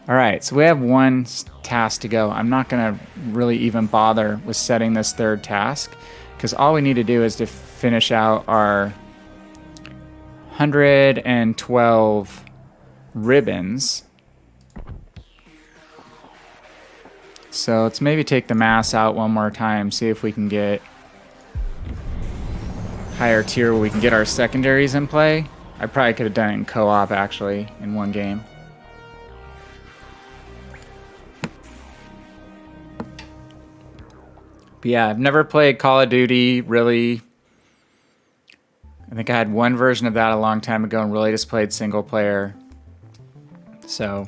All right, so we have one task to go. I'm not going to really even bother with setting this third task, because all we need to do is to finish out our 112 ribbons. So let's maybe take the mass out one more time, see if we can get higher tier where we can get our secondaries in play. I probably could have done it in co-op actually in one game. But yeah, I've never played Call of Duty really. I think I had one version of that a long time ago and really just played single player. So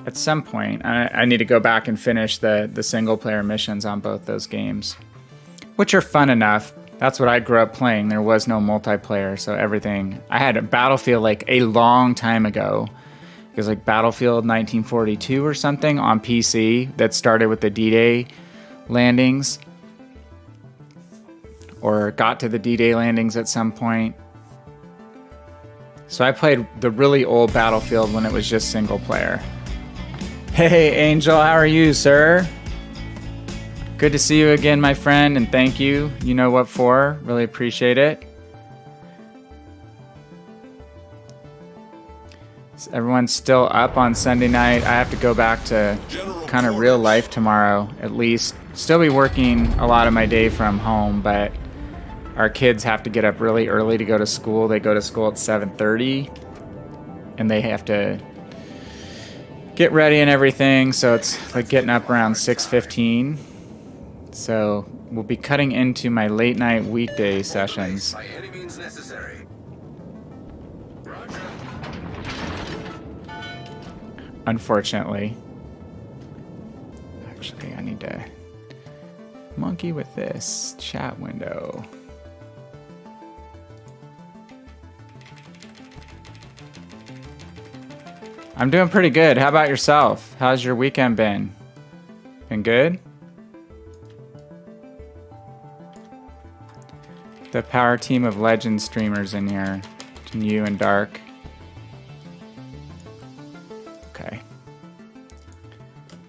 at some point, I need to go back and finish the single player missions on both those games, which are fun enough. That's what I grew up playing. There was no multiplayer, so everything. I had a Battlefield like a long time ago. It was like Battlefield 1942 or something on PC that started with the D-Day landings, or got to the D-Day landings at some point. So I played the really old Battlefield when it was just single player. Hey, Angel, how are you, sir? Good to see you again, my friend, and thank you. You know what for. Really appreciate it. Is everyone still up on Sunday night? I have to go back to kind of real life tomorrow, at least. Still be working a lot of my day from home, but our kids have to get up really early to go to school. They go to school at 7:30, and they have to get ready and everything, so it's like getting up around 6:15. So will be cutting into my late night weekday sessions. By any means necessary. Roger. Unfortunately. Actually, I need to monkey with this chat window. I'm doing pretty good. How about yourself? How's your weekend been? Been good? The power team of legend streamers in here. You and Dark. Okay.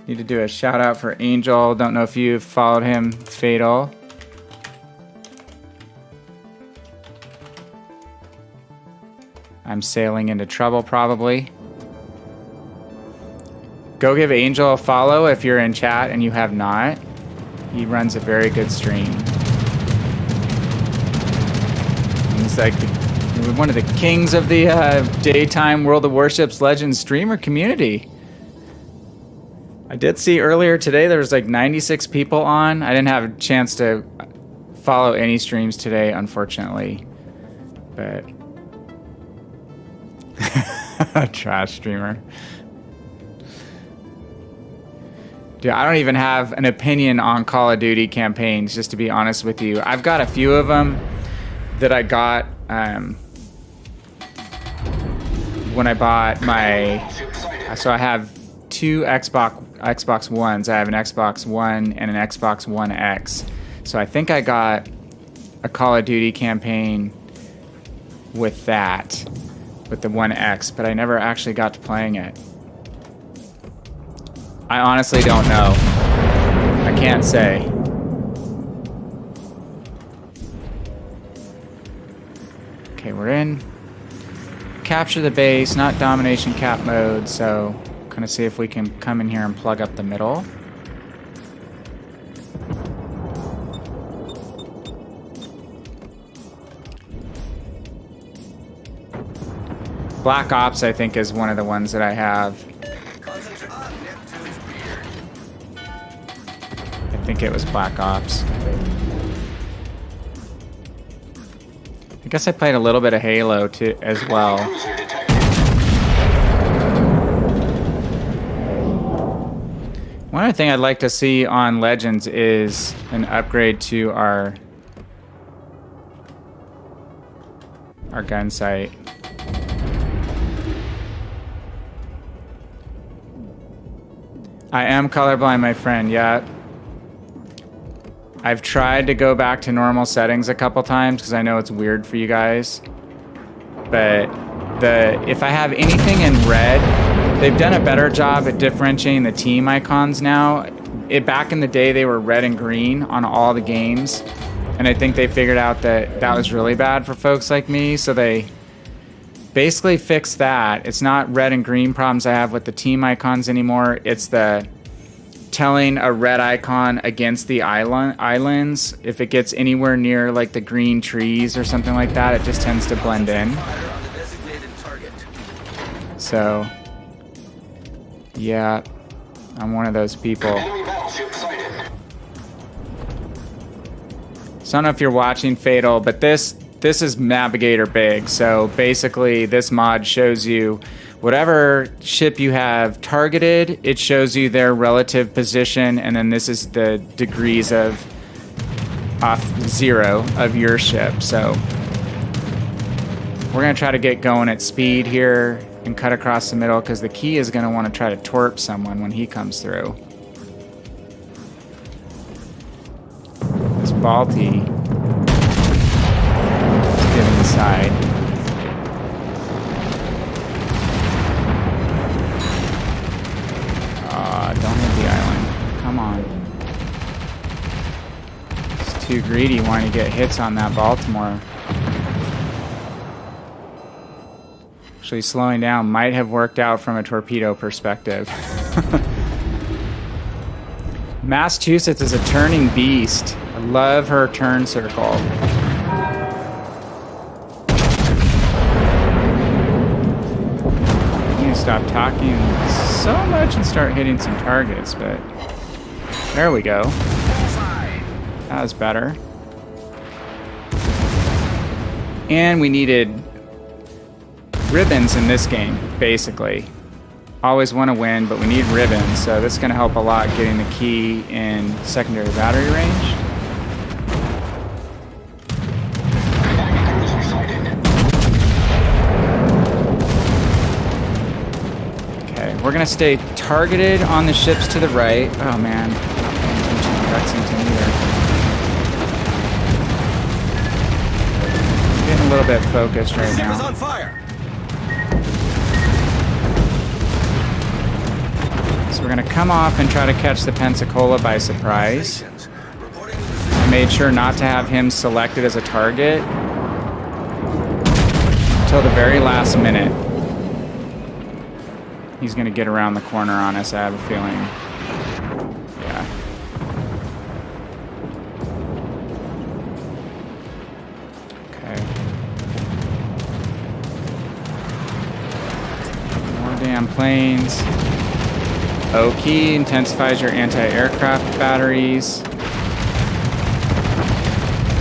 Need to do a shout out for Angel. Don't know if you've followed him. Fatal. I'm sailing into trouble probably. Go give Angel a follow if you're in chat and you have not. He runs a very good stream. He's like one of the kings of the daytime World of Warships Legends streamer community. I did see earlier today there was like 96 people on. I didn't have a chance to follow any streams today, unfortunately. But trash streamer. Dude, I don't even have an opinion on Call of Duty campaigns, just to be honest with you. I've got a few of them that I got when I bought my... So I have two Xbox Ones. I have an Xbox One and an Xbox One X. So I think I got a Call of Duty campaign with that, with the One X, but I never actually got to playing it. I honestly don't know. I can't say. Okay, we're in. Capture the base, not domination cap mode, so gonna see if we can come in here and plug up the middle. Black Ops, I think, is one of the ones that I have. I think it was Black Ops. I guess I played a little bit of Halo too, as well. One other thing I'd like to see on Legends is an upgrade to our gun sight. I am colorblind, my friend, yeah. I've tried to go back to normal settings a couple times because I know it's weird for you guys. But if I have anything in red, they've done a better job at differentiating the team icons now. Back in the day, they were red and green on all the games. And I think they figured out that that was really bad for folks like me. So they basically fixed that. It's not red and green problems I have with the team icons anymore. It's the telling a red icon against the islands. If it gets anywhere near like the green trees or something like that, it just tends to blend in. So, yeah, I'm one of those people. So I don't know if you're watching Fatal, but this is Navigator big. So basically this mod shows you whatever ship you have targeted, it shows you their relative position, and then this is the degrees of off 0 of your ship. So we're gonna try to get going at speed here and cut across the middle because the key is gonna want to try to torp someone when he comes through. This Balti is giving the side. Don't hit the island. Come on. It's too greedy wanting to get hits on that Baltimore. Actually, slowing down might have worked out from a torpedo perspective. Massachusetts is a turning beast. I love her turn circle. Stop talking so much and start hitting some targets, but there we go. That was better. And we needed ribbons in this game, basically. Always want to win, but we need ribbons, so this is going to help a lot getting the key in secondary battery range. Enemy cruiser sighted. Okay, we're going to stay targeted on the ships to the right. Oh man, not paying attention to Lexington either. Getting a little bit focused right Ship is now. on fire. So we're going to come off and try to catch the Pensacola by surprise. Stations. Reporting the position. I made sure not to have him selected as a target until the very last minute. He's going to get around the corner on us, I have a feeling. Yeah. Okay. More damn planes. O-key intensifies your anti-aircraft batteries.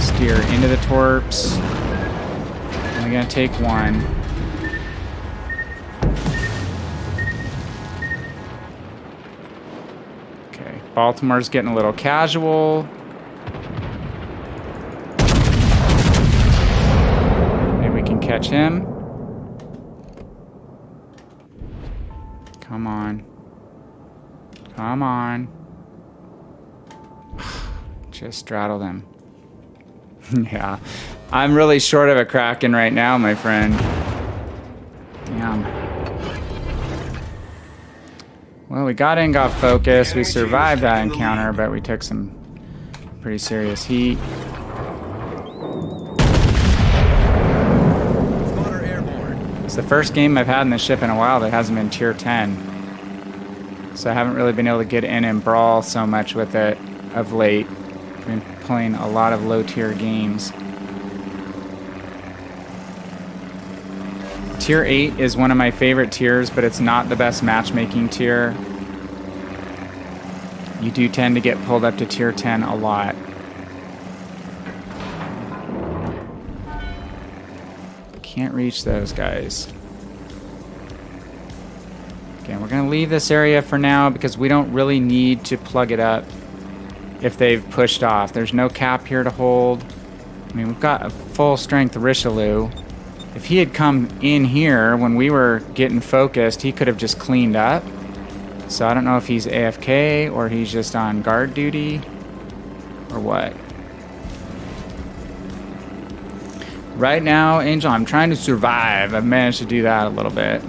Steer into the torps. Only gonna take one. Okay, Baltimore's getting a little casual. Maybe we can catch him. Come on. Come on. Just straddled him. Yeah. I'm really short of a Kraken right now, my friend. Damn. Well, we got in, got focused. We survived that encounter, but we took some pretty serious heat. Spotter airborne. It's the first game I've had in the ship in a while that hasn't been tier 10. So I haven't really been able to get in and brawl so much with it of late. I've been playing a lot of low tier games. Tier 8 is one of my favorite tiers, but it's not the best matchmaking tier. You do tend to get pulled up to tier 10 a lot. Can't reach those guys. Okay, we're going to leave this area for now because we don't really need to plug it up if they've pushed off. There's no cap here to hold. I mean, we've got a full strength Richelieu. If he had come in here when we were getting focused, he could have just cleaned up. So I don't know if he's AFK or he's just on guard duty or what. Right now, Angel, I'm trying to survive. I've managed to do that a little bit.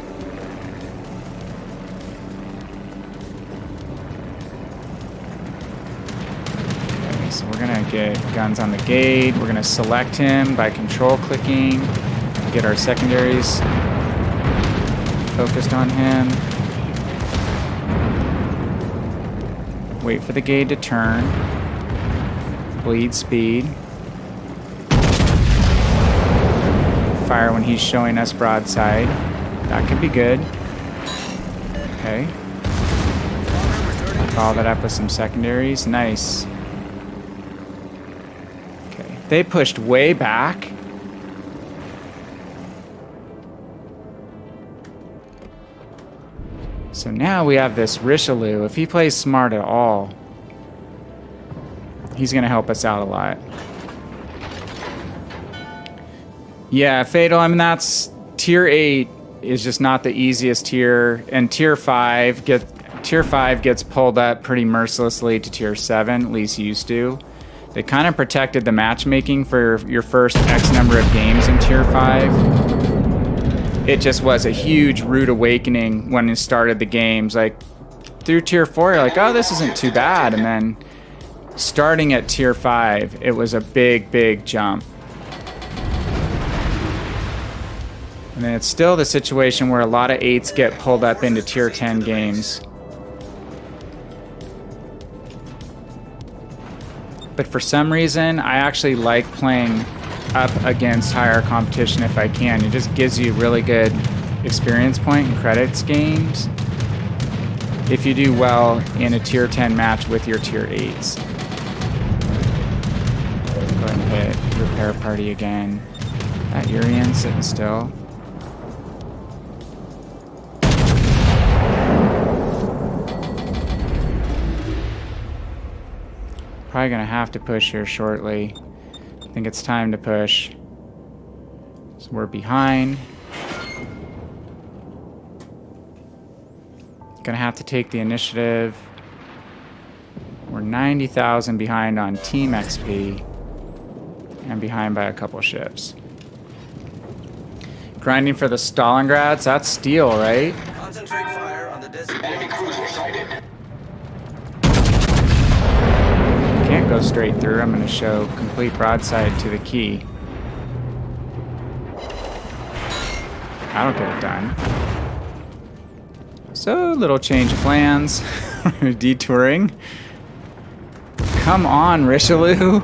Okay, so we're gonna get guns on the gate. We're gonna select him by control clicking. Get our secondaries focused on him. Wait for the gate to turn. Bleed speed. Fire when he's showing us broadside. That could be good. Okay. Follow that up with some secondaries. Nice. Okay. They pushed way back. So now we have this Richelieu. If he plays smart at all, he's going to help us out a lot. Yeah, Fatal, I mean, that's tier 8 is just not the easiest tier, and tier 5 gets pulled up pretty mercilessly to tier 7, at least used to. They kind of protected the matchmaking for your first X number of games in tier 5. It just was a huge rude awakening when it started the games. Like, through tier 4, you're like, oh, this isn't too bad. And then starting at tier 5, it was a big, big jump. And then it's still the situation where a lot of 8s get pulled up into tier 10 games. But for some reason, I actually like playing up against higher competition if I can. It just gives you really good experience point and credits games if you do well in a tier 10 match with your tier 8s. Go ahead and hit repair party again. That Urian sitting still. Probably gonna have to push here shortly. I think it's time to push. So we're behind. Gonna have to take the initiative. We're 90,000 behind on Team XP. And behind by a couple ships. Grinding for the Stalingrads, that's steel, right? Concentrate fire on the designated Enemy cruiser sighted. Can't go straight through. I'm going to show complete broadside to the key. That'll get it done. So, little change of plans. Detouring. Come on, Richelieu.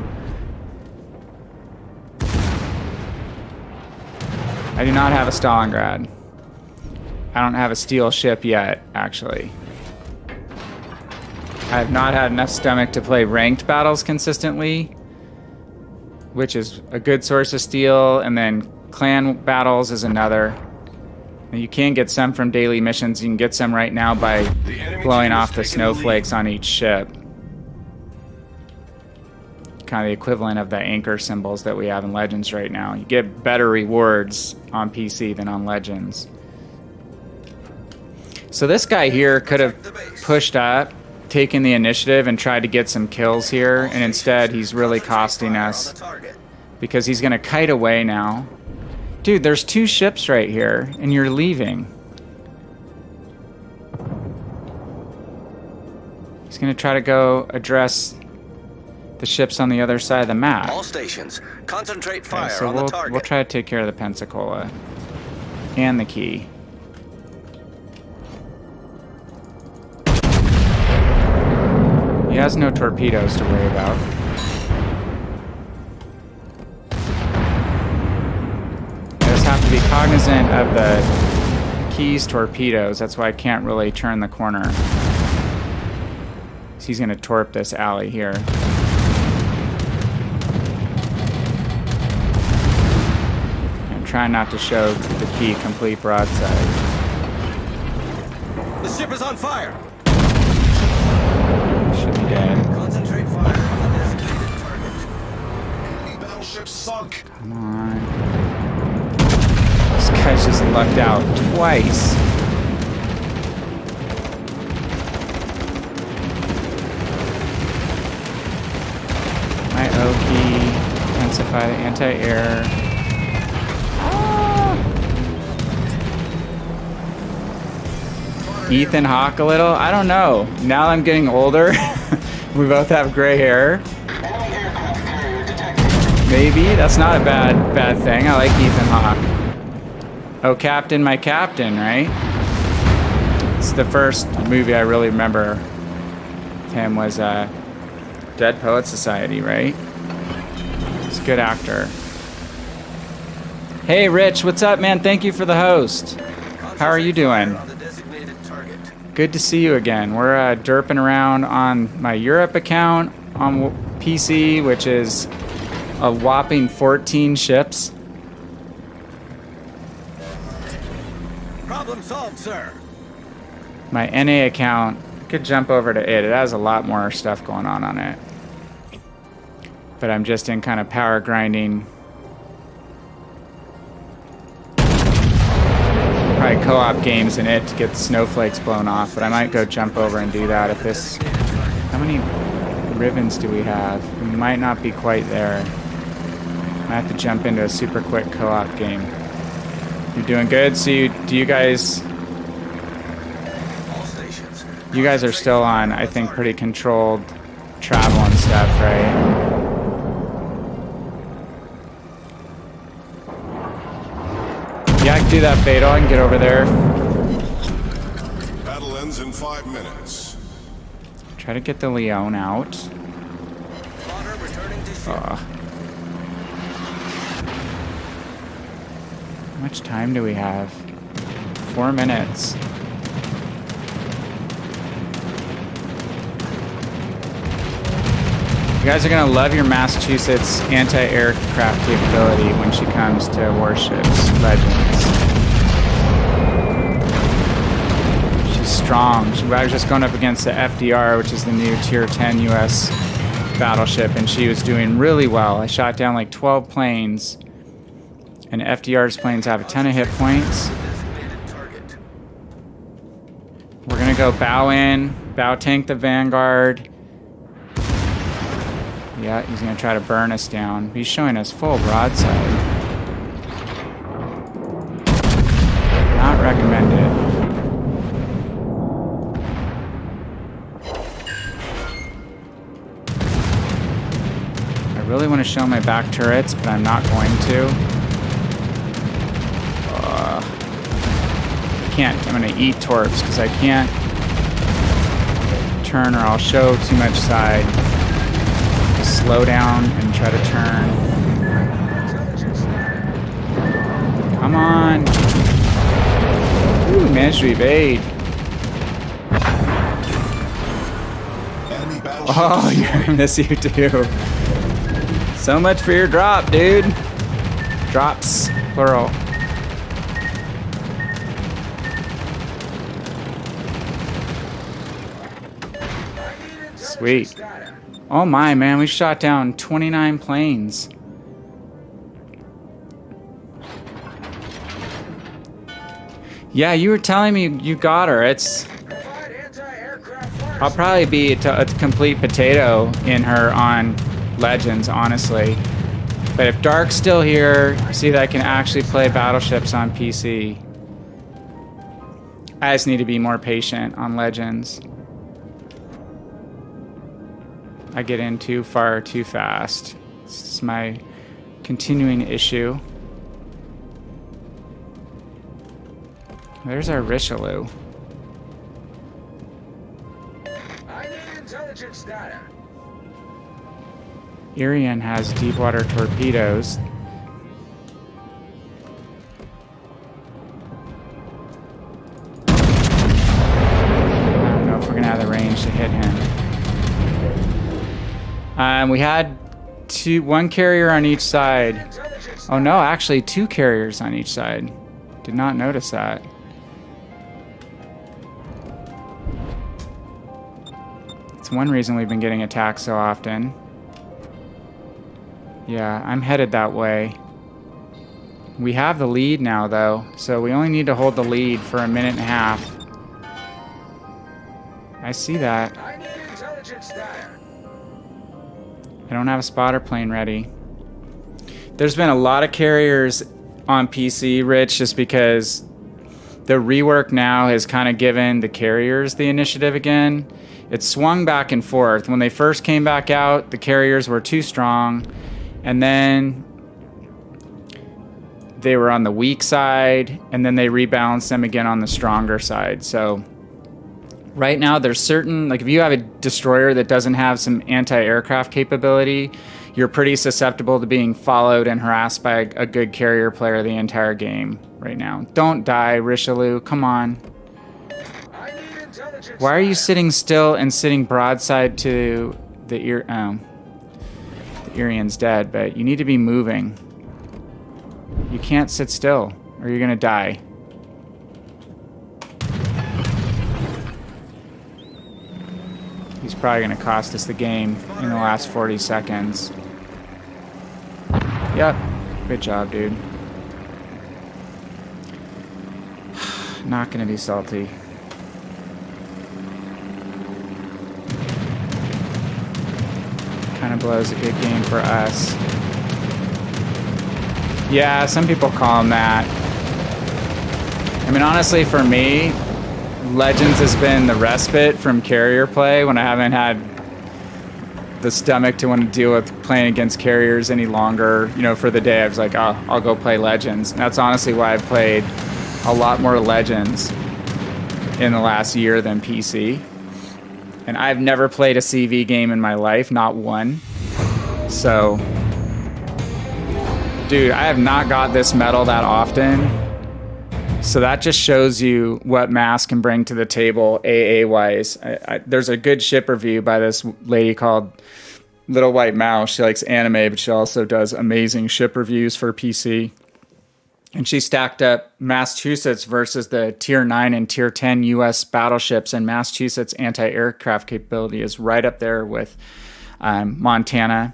I do not have a Stalingrad. I don't have a steel ship yet, actually. I have not had enough stomach to play ranked battles consistently, which is a good source of steel, and then clan battles is another. And you can get some from daily missions. You can get some right now by blowing off the snowflakes on each ship. Kind of the equivalent of the anchor symbols that we have in Legends right now. You get better rewards on PC than on Legends. So this guy here could have pushed up, taken the initiative, and tried to get some kills here, and instead he's really costing us because he's going to kite away now. Dude, there's 2 ships right here, and you're leaving. He's going to try to go address the ships on the other side of the map. All stations, concentrate fire So on the target. we'll try to take care of the Pensacola and the key. He has no torpedoes to worry about. I just have to be cognizant of the key's torpedoes. That's why I can't really turn the corner. So he's going to torp this alley here. Trying not to show the key complete broadside. The ship is on fire. Should be dead. Concentrate fire on the designated target. Enemy battleship sunk. Come on. This guy's just lucked out twice. My O key. Intensify the anti-air. Ethan Hawke a little? I don't know. Now I'm getting older. We both have gray hair. Enemy aircraft carrier detected. Maybe. That's not a bad thing. I like Ethan Hawke. Oh, Captain, my captain, right? It's the first movie I really remember him was Dead Poets Society, right? He's a good actor. Hey, Rich, what's up, man? Thank you for the host. How are you doing? Good to see you again. We're derping around on my Europe account on PC, which is a whopping 14 ships. Problem solved, sir. My NA account, could jump over to it. It has a lot more stuff going on it. But I'm just in kind of power grinding. Probably co-op games in it to get the snowflakes blown off, but I might go jump over and do that if this... How many ribbons do we have? We might not be quite there. I have to jump into a super quick co-op game. You're doing good? So do you guys... You guys are still on, I think, pretty controlled travel and stuff, right? Yeah, I can do that, Fatal. I can get over there. Battle ends in 5 minutes. Try to get the Leon out. How much time do we have? 4 minutes. You guys are gonna love your Massachusetts anti-aircraft capability when she comes to Warships Legends. She's strong. I was just going up against the FDR, which is the new Tier 10 US battleship, and she was doing really well. I shot down like 12 planes, and FDR's planes have a ton of hit points. We're gonna go bow in, bow tank the Vanguard. Yeah, he's gonna try to burn us down. He's showing us full broadside. Not recommended. I really want to show my back turrets, but I'm not going to. I can't. I'm gonna eat torps because I can't turn or I'll show too much side. Slow down and try to turn. Come on. Ooh, managed to evade. Enemy battleship Oh, destroyed. I miss you too. So much for your drop, dude. Drops, plural. Sweet. Oh my, man, we shot down 29 planes. Yeah, you were telling me you got her. I'll probably be a complete potato in her on Legends, honestly. But if Dark's still here, see that I can actually play battleships on PC. I just need to be more patient on Legends. I get in too far too fast. It's my continuing issue. There's our Richelieu. I need intelligence data. Irian has deep water torpedoes. I don't know if we're gonna have the range to hit him. We had one carrier on each side. Oh no, actually 2 carriers on each side. Did not notice that. It's one reason we've been getting attacked so often. Yeah, I'm headed that way. We have the lead now though, so we only need to hold the lead for a minute and a half. I see that. I need intelligence data. I don't have a spotter plane ready. There's been a lot of carriers on PC, Rich, just because the rework now has kind of given the carriers the initiative again. It swung back and forth. When they first came back out, the carriers were too strong, and then they were on the weak side, and then they rebalanced them again on the stronger side. So right now, there's certain, like if you have a destroyer that doesn't have some anti-aircraft capability, you're pretty susceptible to being followed and harassed by a good carrier player the entire game right now. Don't die, Richelieu. Come on. I need intelligence Why are you data. sitting still and sitting broadside to the the Irian's dead, but you need to be moving. You can't sit still, or you're gonna die. He's probably going to cost us the game in the last 40 seconds. Yep. Good job, dude. Not going to be salty. Kind of blows a good game for us. Yeah, some people call him that. I mean, honestly, for me, Legends has been the respite from carrier play when I haven't had the stomach to want to deal with playing against carriers any longer. You know, for the day, I was like, oh, I'll go play Legends. And that's honestly why I've played a lot more Legends in the last year than PC. And I've never played a CV game in my life, not one. So, dude, I have not got this medal that often. So that just shows you what Mass can bring to the table AA-wise. There's a good ship review by this lady called Little White Mouse. She likes anime, but she also does amazing ship reviews for PC. And she stacked up Massachusetts versus the Tier 9 and Tier 10 U.S. battleships, and Massachusetts' anti-aircraft capability is right up there with Montana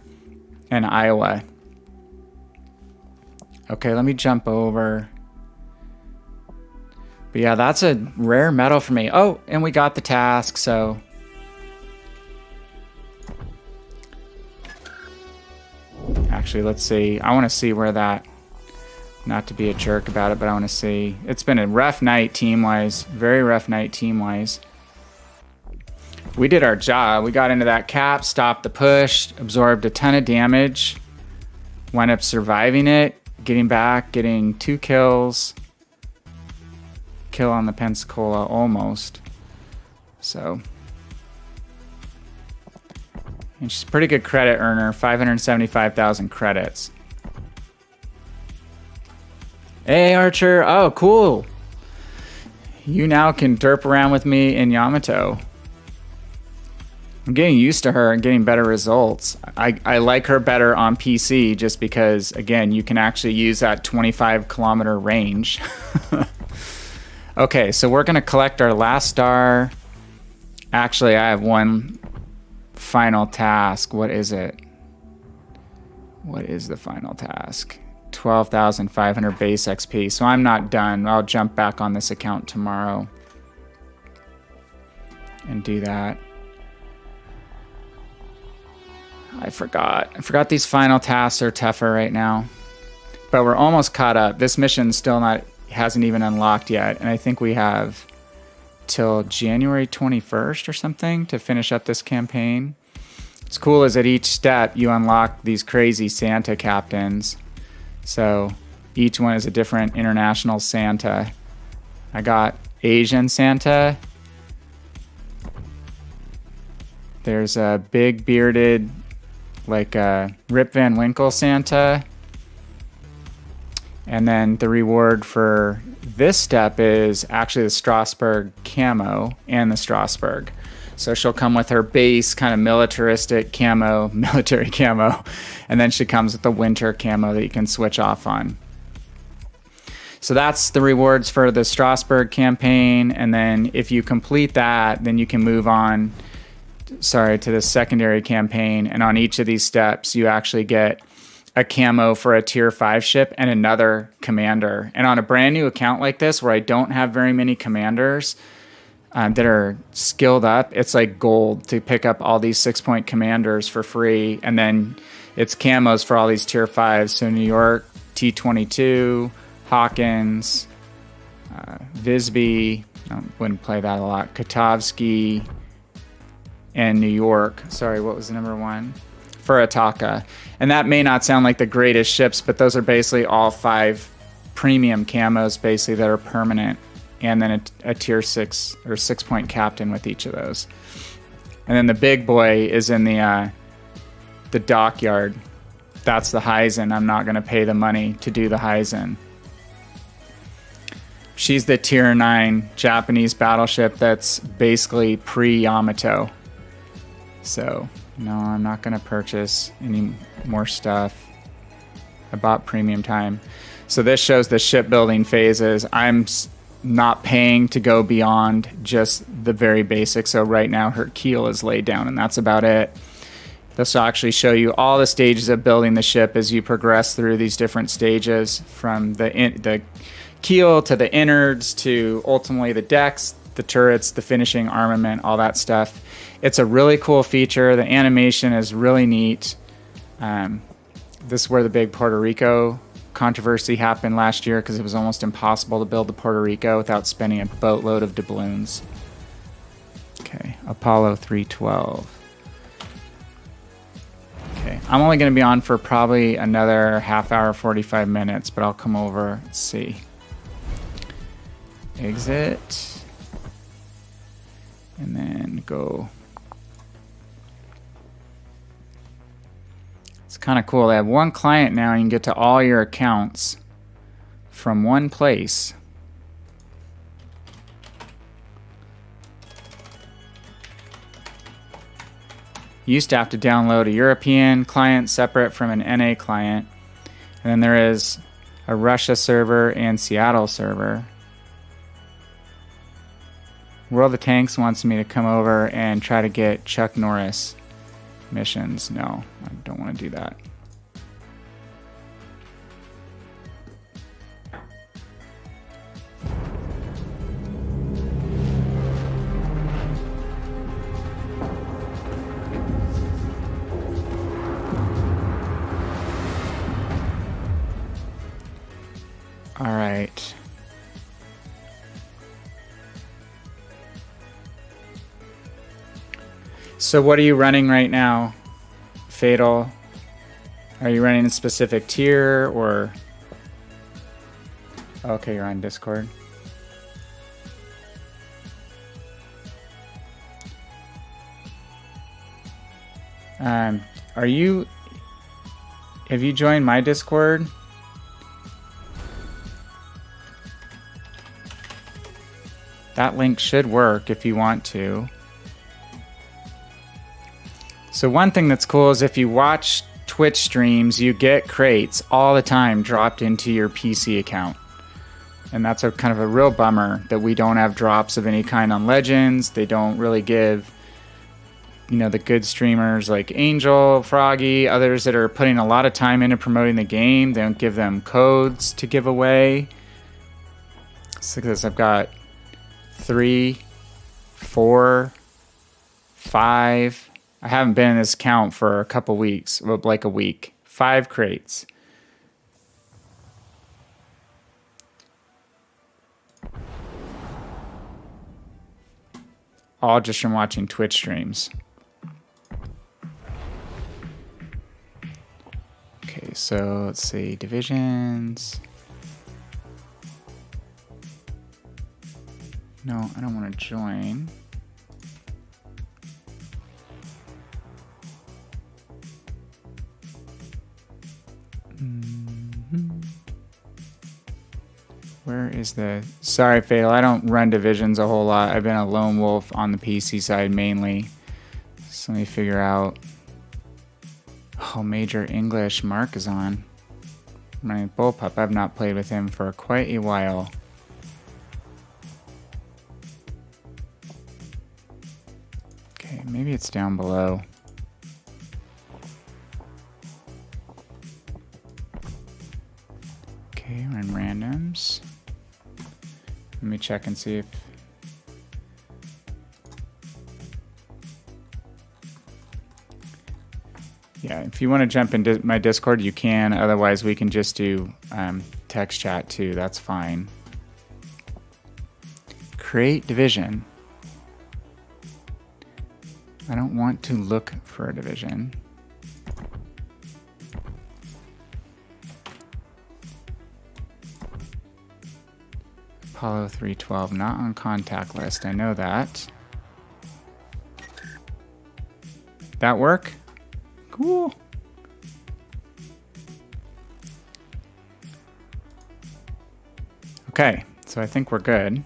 and Iowa. Okay, let me jump over. But yeah, that's a rare medal for me. Oh, and we got the task, so... Actually, let's see. I want to see where that... Not to be a jerk about it, but I want to see. It's been a rough night team-wise. Very rough night team-wise. We did our job. We got into that cap, stopped the push, absorbed a ton of damage, wound up surviving it, getting back, getting 2 kills. Kill on the Pensacola, almost. So... And she's a pretty good credit earner, 575,000 credits. Hey, Archer. Oh, cool. You now can derp around with me in Yamato. I'm getting used to her and getting better results. I like her better on PC just because, again, you can actually use that 25-kilometer range. Okay, so we're going to collect our last star. Actually, I have one final task. What is it? What is the final task? 12,500 base XP. So I'm not done. I'll jump back on this account tomorrow and do that. I forgot these final tasks are tougher right now. But we're almost caught up. This mission hasn't even unlocked yet, and I think we have till January 21st or something to finish up this campaign. What's cool is at each step you unlock these crazy Santa captains. So each one is a different international Santa. I got Asian Santa. There's a big bearded, like a Rip Van Winkle Santa. And then the reward for this step is actually the Strasbourg camo and the Strasbourg. So she'll come with her base kind of militaristic camo, military camo, and then she comes with the winter camo that you can switch off on. So that's the rewards for the Strasbourg campaign, and then if you complete that, then you can move on, to the secondary campaign, and on each of these steps, you actually get a camo for a tier 5 ship and another commander. And on a brand new account like this, where I don't have very many commanders, that are skilled up, it's like gold to pick up all these 6-point commanders for free, and then it's camos for all these tier 5s. So New York, T-22, Hawkins, Visby, I wouldn't play that a lot, Kotovsky, and New York. Sorry, what was the number 1? For Ataka. And that may not sound like the greatest ships, but those are basically all 5 premium camos basically that are permanent. And then a tier 6 or 6-point captain with each of those. And then the big boy is in the dockyard. That's the Heisen. I'm not going to pay the money to do the Heisen. She's the tier 9 Japanese battleship that's basically pre-Yamato. So, no, I'm not going to purchase any more stuff. I bought premium time. So this shows the shipbuilding phases. I'm not paying to go beyond just the very basics. So right now her keel is laid down and that's about it. This will actually show you all the stages of building the ship as you progress through these different stages, from the keel to the innards to ultimately the decks, the turrets, the finishing armament, all that stuff. It's a really cool feature. The animation is really neat. This is where the big Puerto Rico controversy happened last year, because it was almost impossible to build the Puerto Rico without spending a boatload of doubloons. Okay, Apollo 312. Okay, I'm only going to be on for probably another half hour, 45 minutes, but I'll come over. Let's see. Exit. And then go. It's kind of cool. They have one client now. You can get to all your accounts from one place. You used to have to download a European client separate from an NA client. And then there is a Russia server and Seattle server. World of Tanks wants me to come over and try to get Chuck Norris missions. No, I don't want to do that. All right. So what are you running right now, Fatal? Are you running a specific tier or... Okay, you're on Discord. Are you... Have you joined my Discord? That link should work if you want to. So one thing that's cool is if you watch Twitch streams, you get crates all the time dropped into your PC account. And that's a kind of a real bummer that we don't have drops of any kind on Legends. They don't really give, you know, the good streamers like Angel, Froggy, others that are putting a lot of time into promoting the game. They don't give them codes to give away. So because I've got 3, 4, 5. I haven't been in this count for a couple weeks, like a week. 5 crates. All just from watching Twitch streams. Okay, so let's see, divisions. No, I don't want to join. Where is the... Sorry, Fatal, I don't run divisions a whole lot. I've been a lone wolf on the PC side mainly. So let me figure out... Oh, Major English. Mark is on. My bullpup, I've not played with him for quite a while. Okay, maybe it's down below. Okay, we're in randoms. Let me check and see if... Yeah, if you want to jump into my Discord, you can. Otherwise, we can just do text chat too. That's fine. Create division. I don't want to look for a division. Apollo 312, not on contact list. I know that. That work? Cool. Okay, so I think we're good.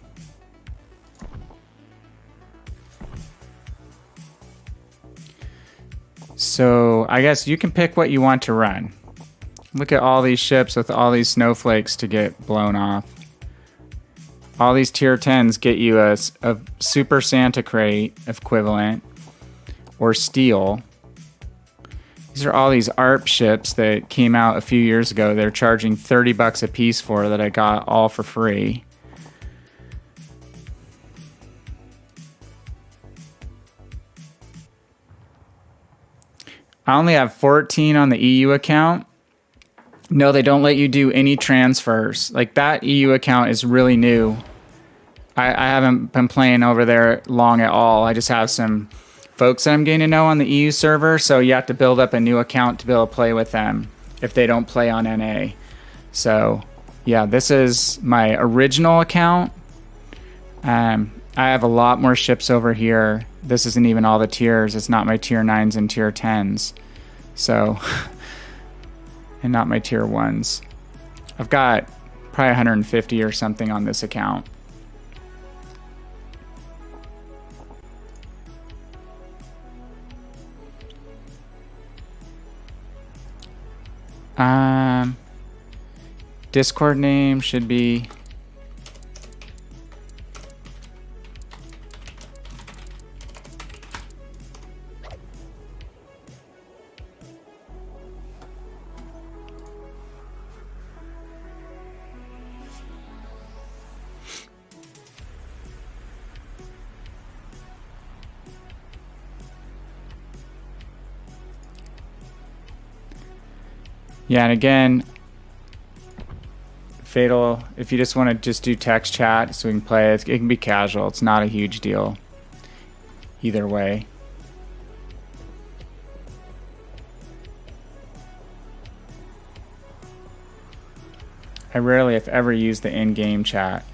So I guess you can pick what you want to run. Look at all these ships with all these snowflakes to get blown off. All these tier 10s get you a Super Santa crate equivalent or steel. These are all these ARP ships that came out a few years ago. They're charging $30 a piece for that I got all for free. I only have 14 on the EU account. No, they don't let you do any transfers. Like, that EU account is really new. I haven't been playing over there long at all. I just have some folks that I'm getting to know on the EU server, so you have to build up a new account to be able to play with them if they don't play on NA. So, yeah, this is my original account. I have a lot more ships over here. This isn't even all the tiers. It's not my tier 9s and tier 10s. So... and not my tier 1s. I've got probably 150 or something on this account. Discord name should be... Yeah, and again, Fatal, if you just want to just do text chat so we can play it, it can be casual. It's not a huge deal either way. I rarely, if ever, use the in-game chat.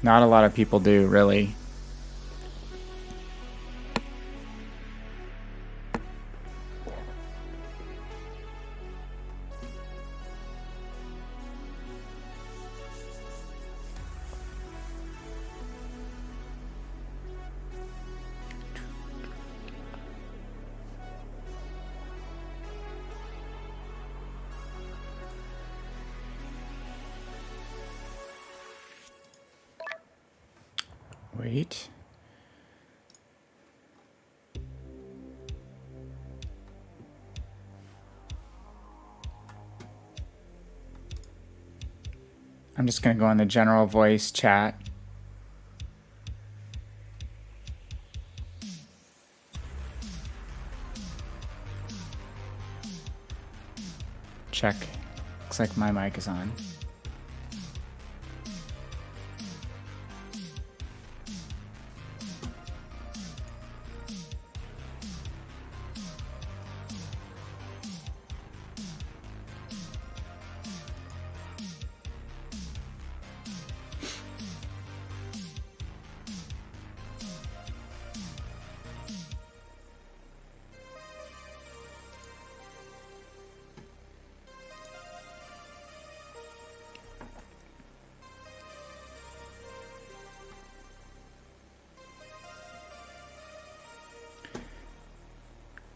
Not a lot of people do, really. Wait. I'm just going to go in the general voice chat. Check. Looks like my mic is on.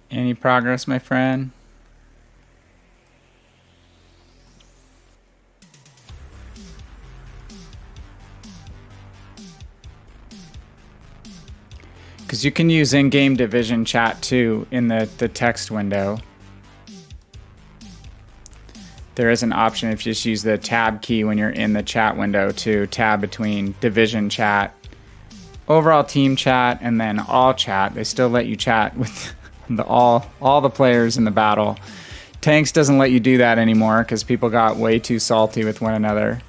Any progress, my friend? Because you can use in-game division chat too in the text window. There is an option if you just use the tab key when you're in the chat window to tab between division chat, overall team chat, and then all chat. They still let you chat with all the players in the battle. Tanks doesn't let you do that anymore because people got way too salty with one another.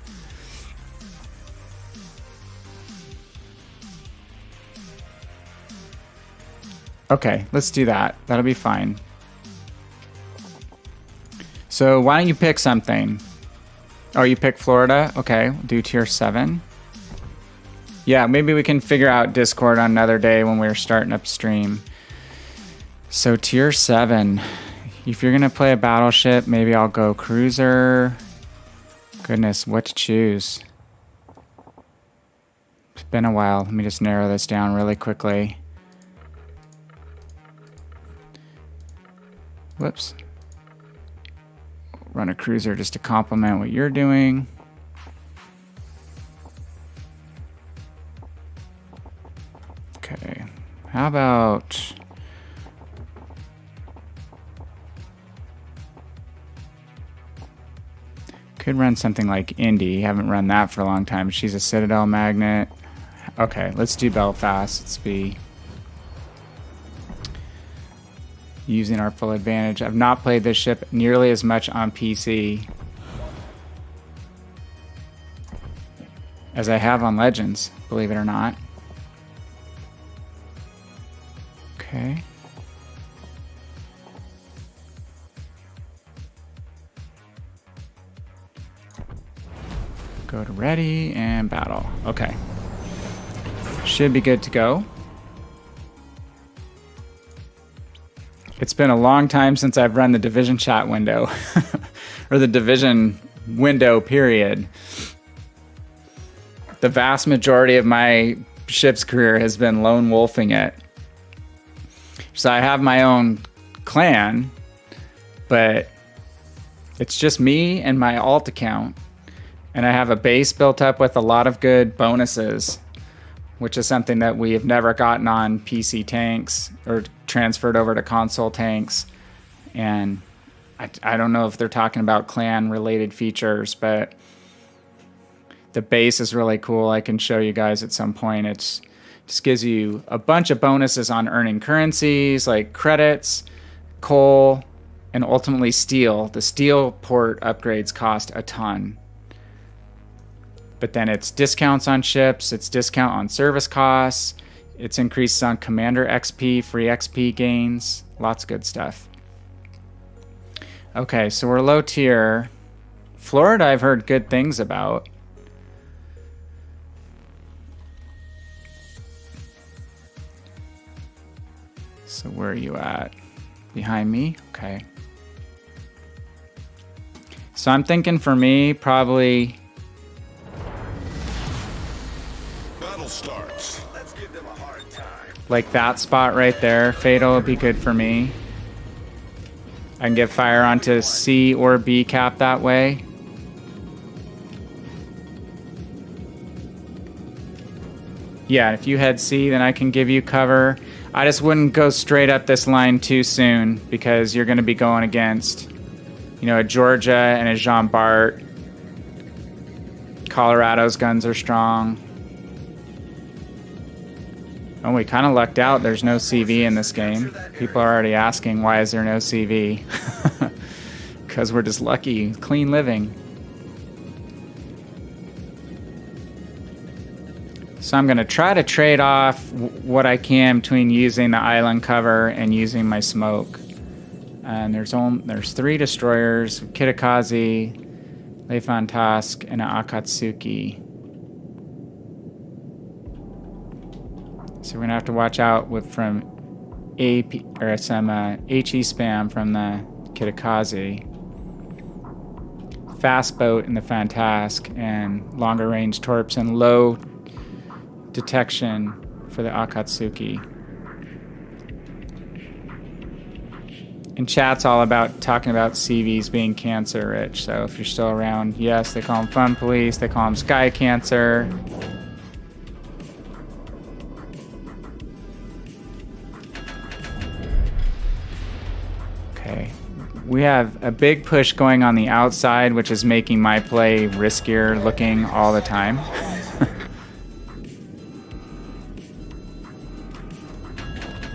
Okay, let's do that. That'll be fine. So why don't you pick something? Oh, you pick Florida? Okay, we'll do tier 7. Yeah, maybe we can figure out Discord on another day when we're starting up stream. So tier 7. If you're gonna play a battleship, maybe I'll go cruiser. Goodness, what to choose? It's been a while. Let me just narrow this down really quickly. Whoops. Run a cruiser just to complement what you're doing. Okay. How about... Could run something like Indy. Haven't run that for a long time. She's a Citadel magnet. Okay, let's do Belfast. Let's be using our full advantage. I've not played this ship nearly as much on PC as I have on Legends, believe it or not. Okay. Go to ready and battle. Okay. Should be good to go. It's been a long time since I've run the division chat window. Or the division window, period. The vast majority of my ship's career has been lone wolfing it. So I have my own clan, but it's just me and my alt account. And I have a base built up with a lot of good bonuses, which is something that we have never gotten on PC tanks or transferred over to console tanks. And I don't know if they're talking about clan related features, but the base is really cool. I can show you guys at some point. It just gives you a bunch of bonuses on earning currencies like credits, coal, and ultimately steel. The steel port upgrades cost a ton. But then it's discounts on ships, it's discount on service costs, it's increases on commander XP, free XP gains, lots of good stuff. Okay, so we're low tier. Florida I've heard good things about. So where are you at? Behind me? Okay. So I'm thinking for me, probably... Battle starts. Let's give them a hard time. like that spot right there. Fatal would be good for me. I can get fire onto C or B cap that way. Yeah, if you head C, then I can give you cover. I just wouldn't go straight up this line too soon because you're going to be going against, you know, a Georgia and a Jean Bart. Colorado's guns are strong. Oh, we kind of lucked out. There's no CV in this game. People are already asking, why is there no CV? Because we're just lucky. Clean living. So I'm going to try to trade off what I can between using the island cover and using my smoke. And there's 3 destroyers, Kitakaze, Le Fantasque, and an Akatsuki. So we're going to have to watch out from AP or some HE spam from the Kitakaze. Fast boat in the Fantasque, and longer range torps and low detection for the Akatsuki. And chat's all about talking about CVs being cancer rich. So if you're still around, yes, they call them fun police, they call them sky cancer. Okay. We have a big push going on the outside, which is making my play riskier looking all the time.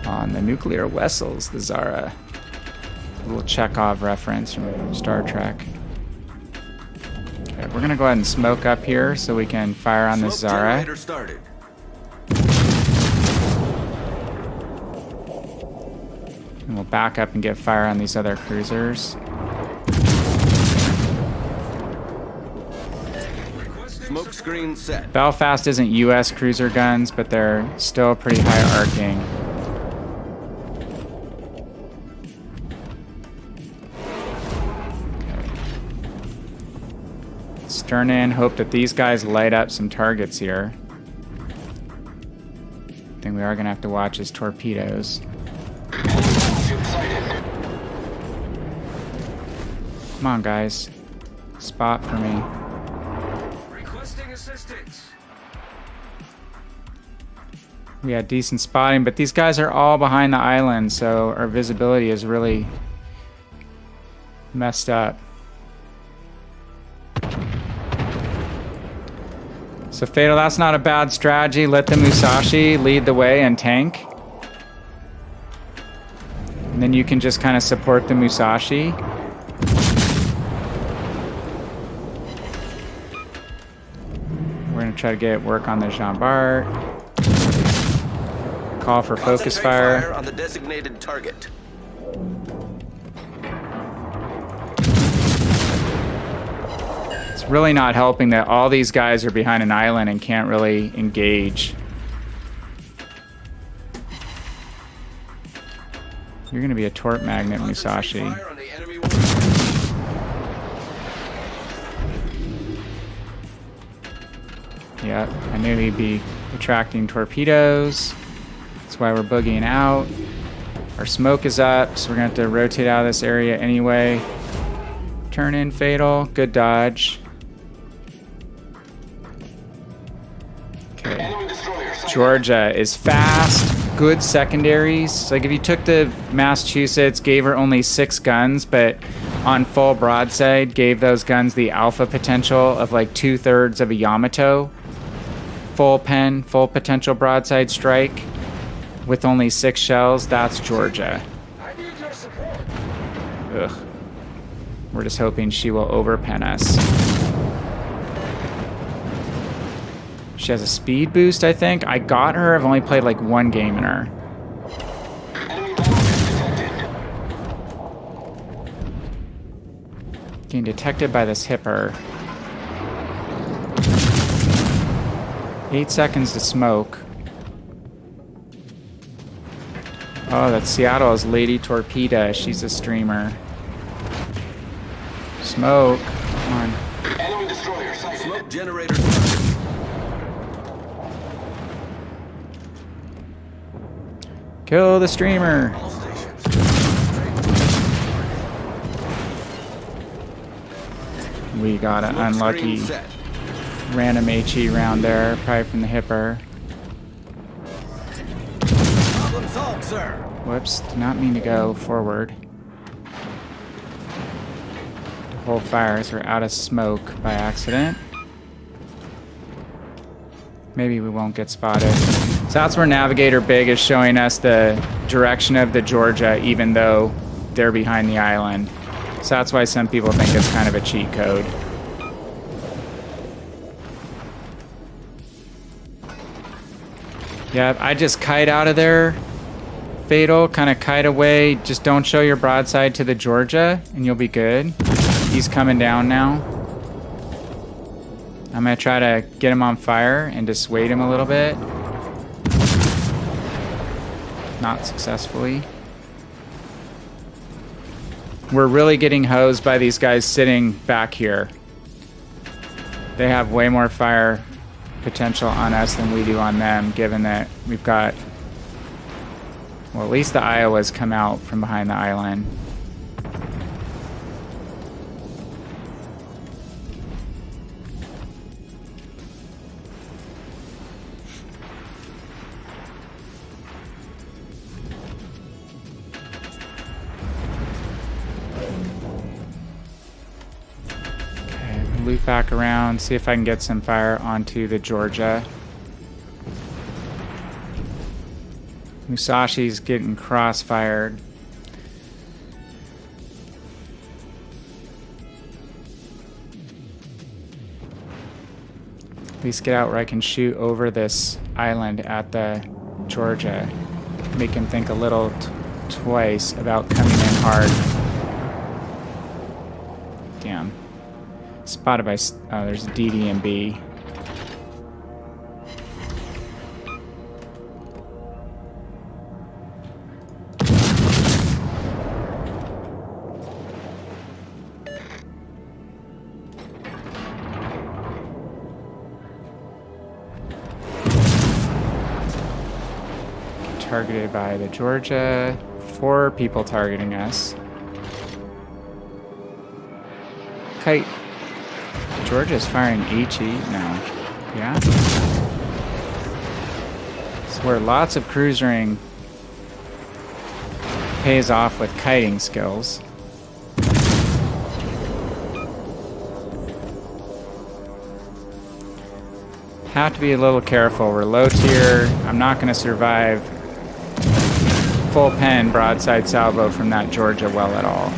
On the nuclear vessels, the Zara. A little Chekhov reference from Star Trek. Okay, we're gonna go ahead and smoke up here so we can fire on this Zara. Generator started. And we'll back up and get fire on these other cruisers. Smoke screen set. Belfast isn't US cruiser guns, but they're still pretty high arcing. Stern in, hope that these guys light up some targets here. I think we are going to have to watch his torpedoes. Come on, guys. Spot for me. Requesting assistance. We had decent spotting, but these guys are all behind the island, so our visibility is really messed up. So Fatal, that's not a bad strategy. Let the Musashi lead the way and tank. And then you can just kind of support the Musashi. We're going to try to get work on the Jean Bart. Call for focus fire. On the designated target. It's really not helping that all these guys are behind an island and can't really engage. You're going to be a torp magnet, Musashi. Fire on the enemy. Yep, I knew he'd be attracting torpedoes. That's why we're boogieing out. Our smoke is up, so we're going to have to rotate out of this area anyway. Turn in fatal. Good dodge. Okay. Enemy destroyer sighted. Georgia is fast. Good secondaries. Like if you took the Massachusetts, gave her only 6 guns, but on full broadside gave those guns the alpha potential of like 2/3 of a Yamato. Full pen, full potential broadside strike with only 6 shells. That's Georgia. I need your support. Ugh. We're just hoping she will overpen us. She has a speed boost, I think. I got her. I've only played like 1 game in her. Enemy battleship detected. Getting detected by this hipper. 8 seconds to smoke. Oh, that's Seattle's Lady Torpeda. She's a streamer. Smoke. Come on. Enemy destroyer sighted. Smoke generator started. Kill the streamer. All stations. We got an Smoke unlucky screen set. random HE round there, probably from the hipper. Problem solved, sir. Whoops, did not mean to go forward. To hold fire as we're out of smoke by accident. Maybe we won't get spotted. So that's where Navigator Big is showing us the direction of the Georgia, even though they're behind the island. So that's why some people think it's kind of a cheat code. Yeah, I just kite out of there. Fatal, kind of kite away. Just don't show your broadside to the Georgia, and you'll be good. He's coming down now. I'm going to try to get him on fire and dissuade him a little bit. Not successfully. We're really getting hosed by these guys sitting back here. They have way more fire potential on us than we do on them, given that we've got... Well, at least the Iowas come out from behind the island. Loop back around, see if I can get some fire onto the Georgia. Musashi's getting crossfired. At least get out where I can shoot over this island at the Georgia. Make him think a little twice about coming in hard. Damn. Spotted by... Oh, there's DD and B. Targeted by the Georgia. 4 people targeting us. Kite. Georgia's firing HE now. Yeah. It's where lots of cruisering pays off with kiting skills. Have to be a little careful. We're low tier. I'm not going to survive full pen broadside salvo from that Georgia well at all.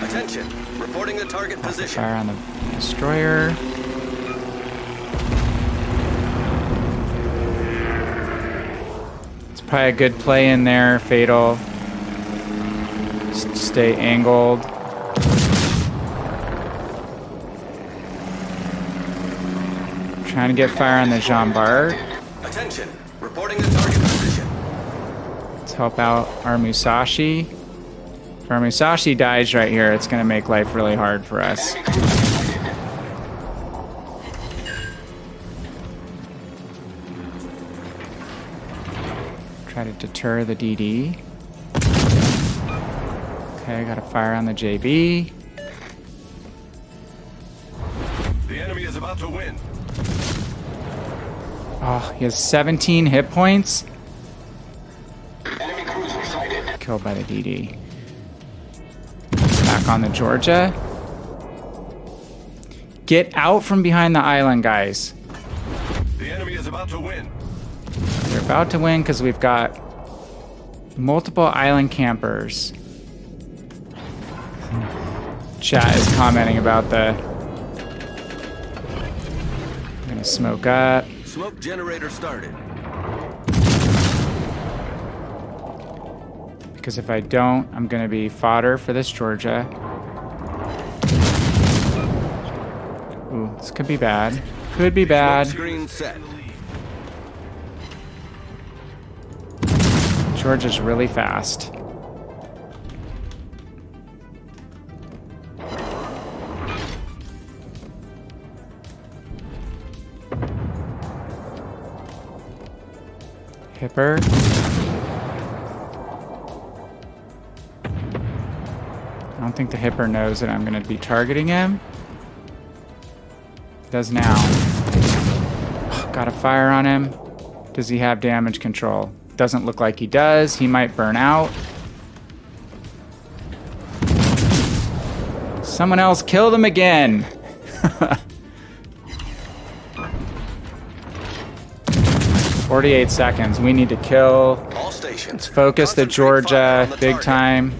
Attention. Reporting the target position. Fire on the destroyer. It's probably a good play in there, Fatal. Just stay angled. Trying to get fire on the Jean Bart. Attention. Reporting the target position. Let's help out our Musashi. If our Musashi dies right here, it's going to make life really hard for us. Try to deter the DD. Okay, got a fire on the JB. The enemy is about to win. Oh, he has 17 hit points. Enemy cruiser sighted. Killed by the DD. Back on the Georgia. Get out from behind the island, guys. The enemy is about to win. We're about to win because we've got multiple island campers. Chat is commenting about the... I'm gonna smoke up. Smoke generator started. Because if I don't, I'm gonna be fodder for this Georgia. Ooh, this could be bad. Could be bad. Smoke screen set. Georgia's really fast. Hipper. I don't think the Hipper knows that I'm going to be targeting him. Does now. Got a fire on him. Does he have damage control? Doesn't look like he does. He might burn out. Someone else killed him again. 48 seconds. We need to kill. All stations. Let's focus the Concentrate fire Georgia on the big target. time.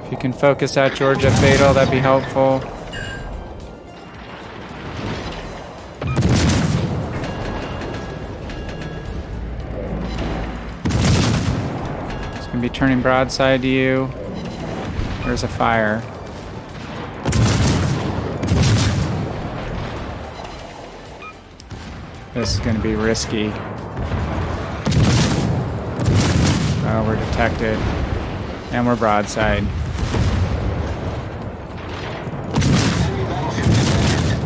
If you can focus that Georgia fatal, that'd be helpful. Be turning broadside to you. There's a fire. This is going to be risky. Oh, we're detected. And we're broadside.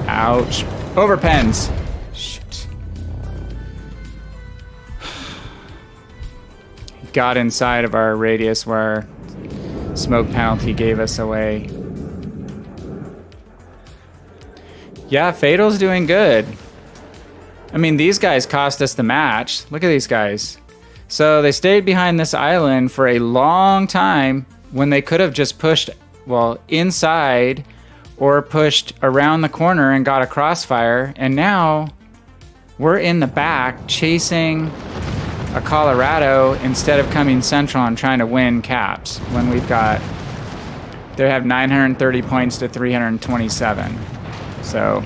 Ouch. Overpens. Shoot. Got inside of our radius where smoke penalty gave us away. Yeah, Fatal's doing good. I mean, these guys cost us the match. Look at these guys. So they stayed behind this island for a long time when they could have just pushed, well, inside or pushed around the corner and got a crossfire. And now we're in the back chasing a Colorado instead of coming central and trying to win caps when we've got, they have 930 points to 327. So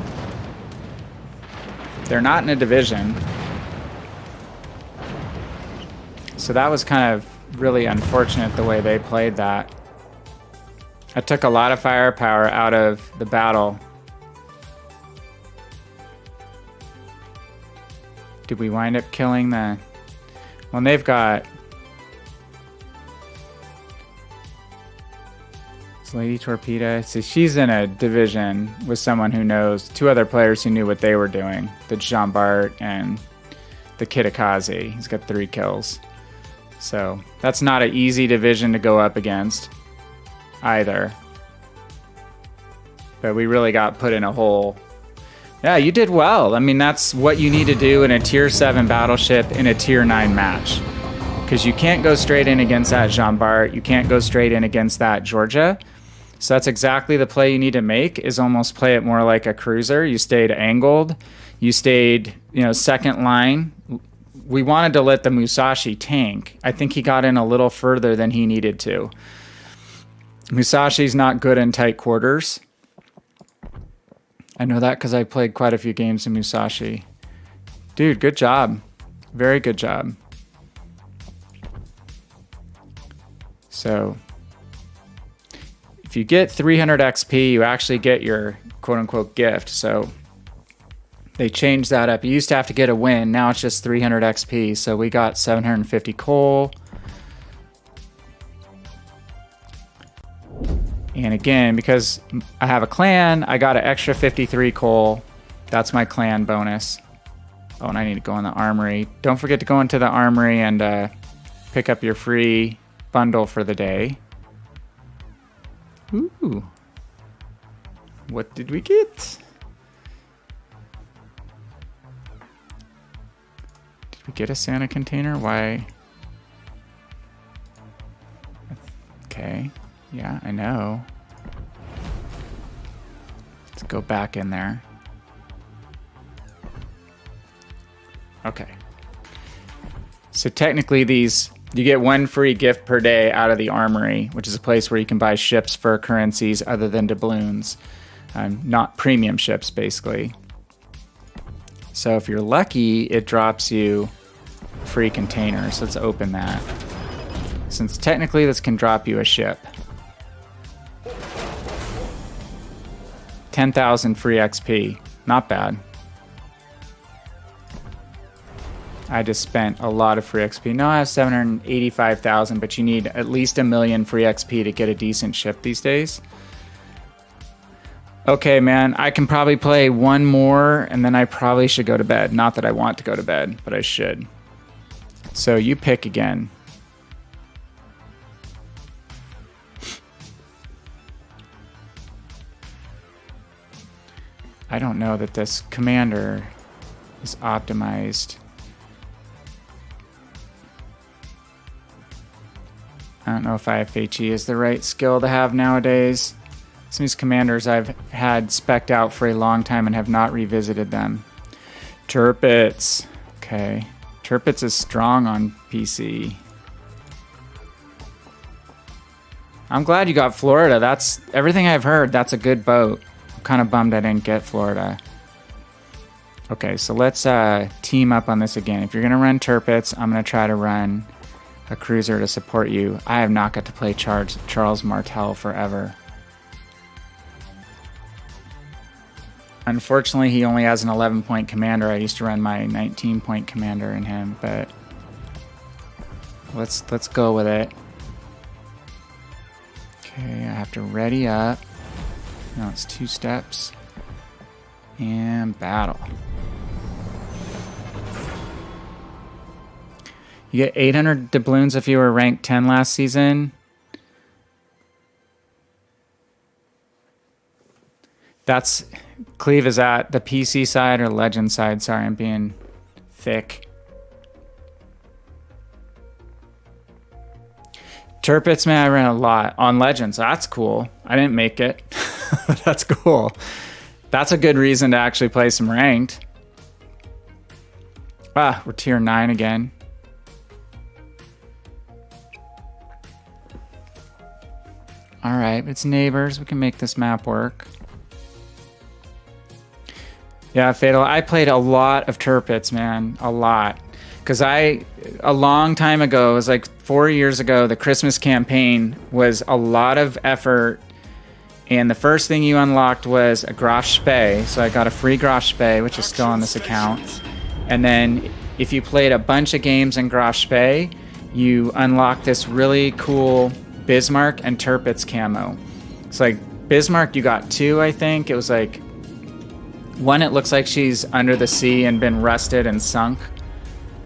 they're not in a division. So that was kind of really unfortunate the way they played that. I took a lot of firepower out of the battle. Did we wind up killing the... Well, they've got... It's Lady Torpedo. So she's in a division with someone who knows... Two other players who knew what they were doing. The Jean Bart and the Kitakaze. He's got 3 kills. So that's not an easy division to go up against either. But we really got put in a hole. Yeah, you did well. I mean, that's what you need to do in a Tier 7 battleship in a Tier 9 match. Because you can't go straight in against that Jean Bart. You can't go straight in against that Georgia. So that's exactly the play you need to make, is almost play it more like a cruiser. You stayed angled. You stayed, second line. We wanted to let the Musashi tank. I think he got in a little further than he needed to. Musashi's not good in tight quarters. I know that because I played quite a few games in Musashi. Dude, good job. Very good job. So, if you get 300 XP, you actually get your quote-unquote gift. So, they changed that up. You used to have to get a win. Now it's just 300 XP. So, we got 750 coal. And again, because I have a clan, I got an extra 53 coal. That's my clan bonus. Oh, and I need to go in the armory. Don't forget to go into the armory and pick up your free bundle for the day. Ooh. What did we get? Did we get a Santa container? Why? Okay. Yeah, I know. Let's go back in there. Okay. So technically these, you get one free gift per day out of the armory, which is a place where you can buy ships for currencies other than doubloons. Not premium ships, basically. So if you're lucky, it drops you a free container. So let's open that. Since technically this can drop you a ship. 10,000 free XP. Not bad. I just spent a lot of free XP. Now I have 785,000, but you need at least 1 million free XP to get a decent ship these days. Okay, man, I can probably play one more, and then I probably should go to bed. Not that I want to go to bed, but I should. So you pick again. I don't know that this commander is optimized. I don't know if IFHE is the right skill to have nowadays. Some of these commanders I've had spec'd out for a long time and have not revisited them. Turpits. Okay. Turpits is strong on PC. I'm glad you got Florida. That's everything I've heard. That's a good boat. I'm kind of bummed I didn't get Florida. Okay, so let's team up on this again. If you're going to run Turpits, I'm going to try to run a cruiser to support you. I have not got to play Charles Martel forever. Unfortunately, he only has an 11-point commander. I used to run my 19-point commander in him, but let's go with it. Okay, I have to ready up. Now it's 2 steps. And battle. You get 800 doubloons if you were ranked 10 last season. That's... Cleve is at the PC side or Legend side. Sorry, I'm being thick. Turpits, man, I ran a lot on Legends. So that's cool. I didn't make it. That's cool. That's a good reason to actually play some ranked. Ah, we're tier 9 again. Alright, it's neighbors. We can make this map work. Yeah, Fatal. I played a lot of Turpits, man. A lot. Because a long time ago, it was like 4 years ago, the Christmas campaign was a lot of effort. And the first thing you unlocked was a Graf Spee. So I got a free Graf Spee, which is still on this account. And then if you played a bunch of games in Graf Spee, you unlock this really cool Bismarck and Turpits camo. It's like Bismarck, you got 2, I think. It was like... One, it looks like she's under the sea and been rusted and sunk.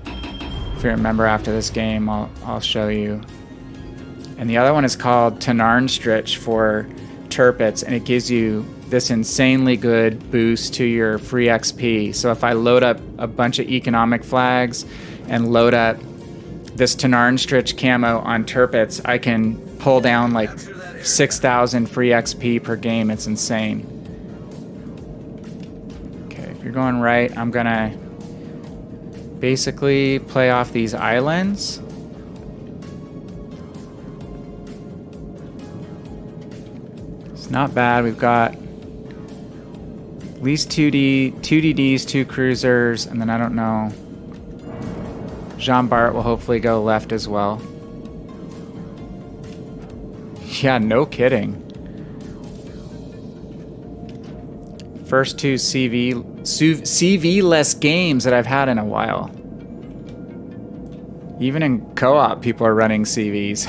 If you remember after this game, I'll show you. And the other one is called Tenarnstrich for Turpits, and it gives you this insanely good boost to your free XP. So if I load up a bunch of economic flags and load up this Tenarnstrich camo on Turpits, I can pull down like 6,000 free XP per game. It's insane. You're going right. I'm gonna basically play off these islands. It's not bad. We've got at least 2 DDs, 2 cruisers, and then I don't know. Jean Bart will hopefully go left as well. Yeah, no kidding. First 2 CV-less games that I've had in a while. Even in co-op, people are running CVs.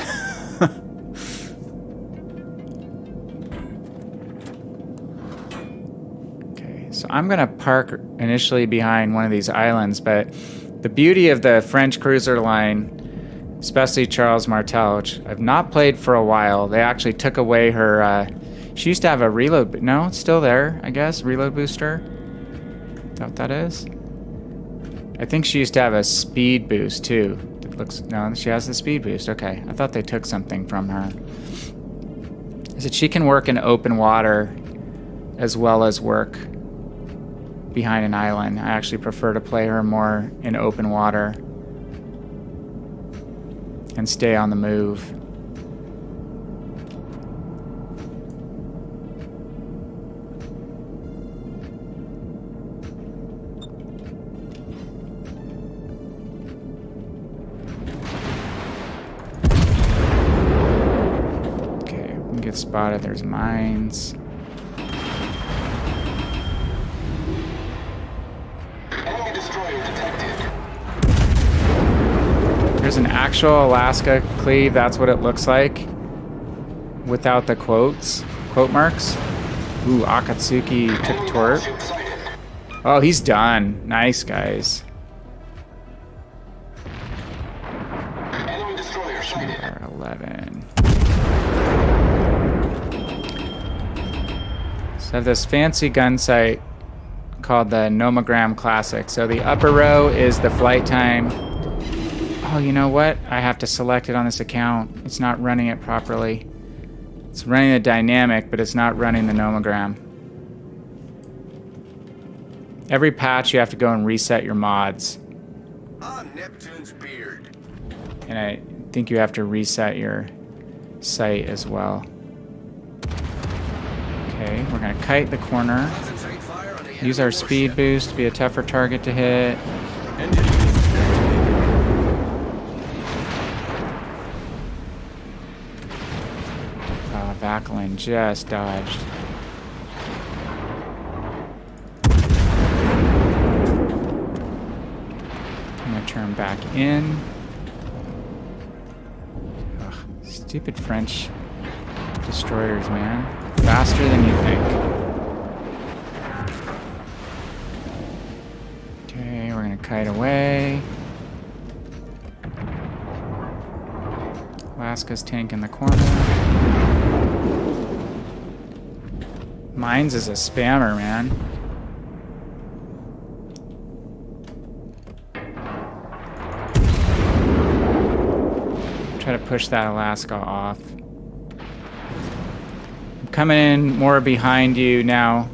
So I'm going to park initially behind one of these islands, but the beauty of the French cruiser line, especially Charles Martel, which I've not played for a while, they actually took away her... she used to have a reload... No, it's still there, I guess. Reload booster. Is that what that is? I think she used to have a speed boost, too. It looks... No, she has the speed boost. Okay. I thought they took something from her. Is that she can work in open water as well as work behind an island. I actually prefer to play her more in open water and stay on the move. Okay, we can get spotted. There's mines. There's an actual Alaska cleave. That's what it looks like without the quote marks. Ooh, Akatsuki took torp. Oh, he's done. Nice, guys. R11. So I have this fancy gun sight called the Nomogram Classic. So the upper row is the flight time. Oh, you know what? I have to select it on this account. It's not running it properly. It's running the dynamic, but it's not running the nomogram. Every patch you have to go and reset your mods. Ah, Neptune's beard. And I think you have to reset your sight as well. Okay, we're gonna kite the corner. Concentrate fire on the Use our enemy speed warship. boost to be a tougher target to hit. Vaclin just dodged. I'm gonna turn back in. Ugh, stupid French destroyers, man. Faster than you think. Okay, we're gonna kite away. Alaska's tank in the corner. Mines is a spammer, man. Try to push that Alaska off. I'm coming in more behind you now,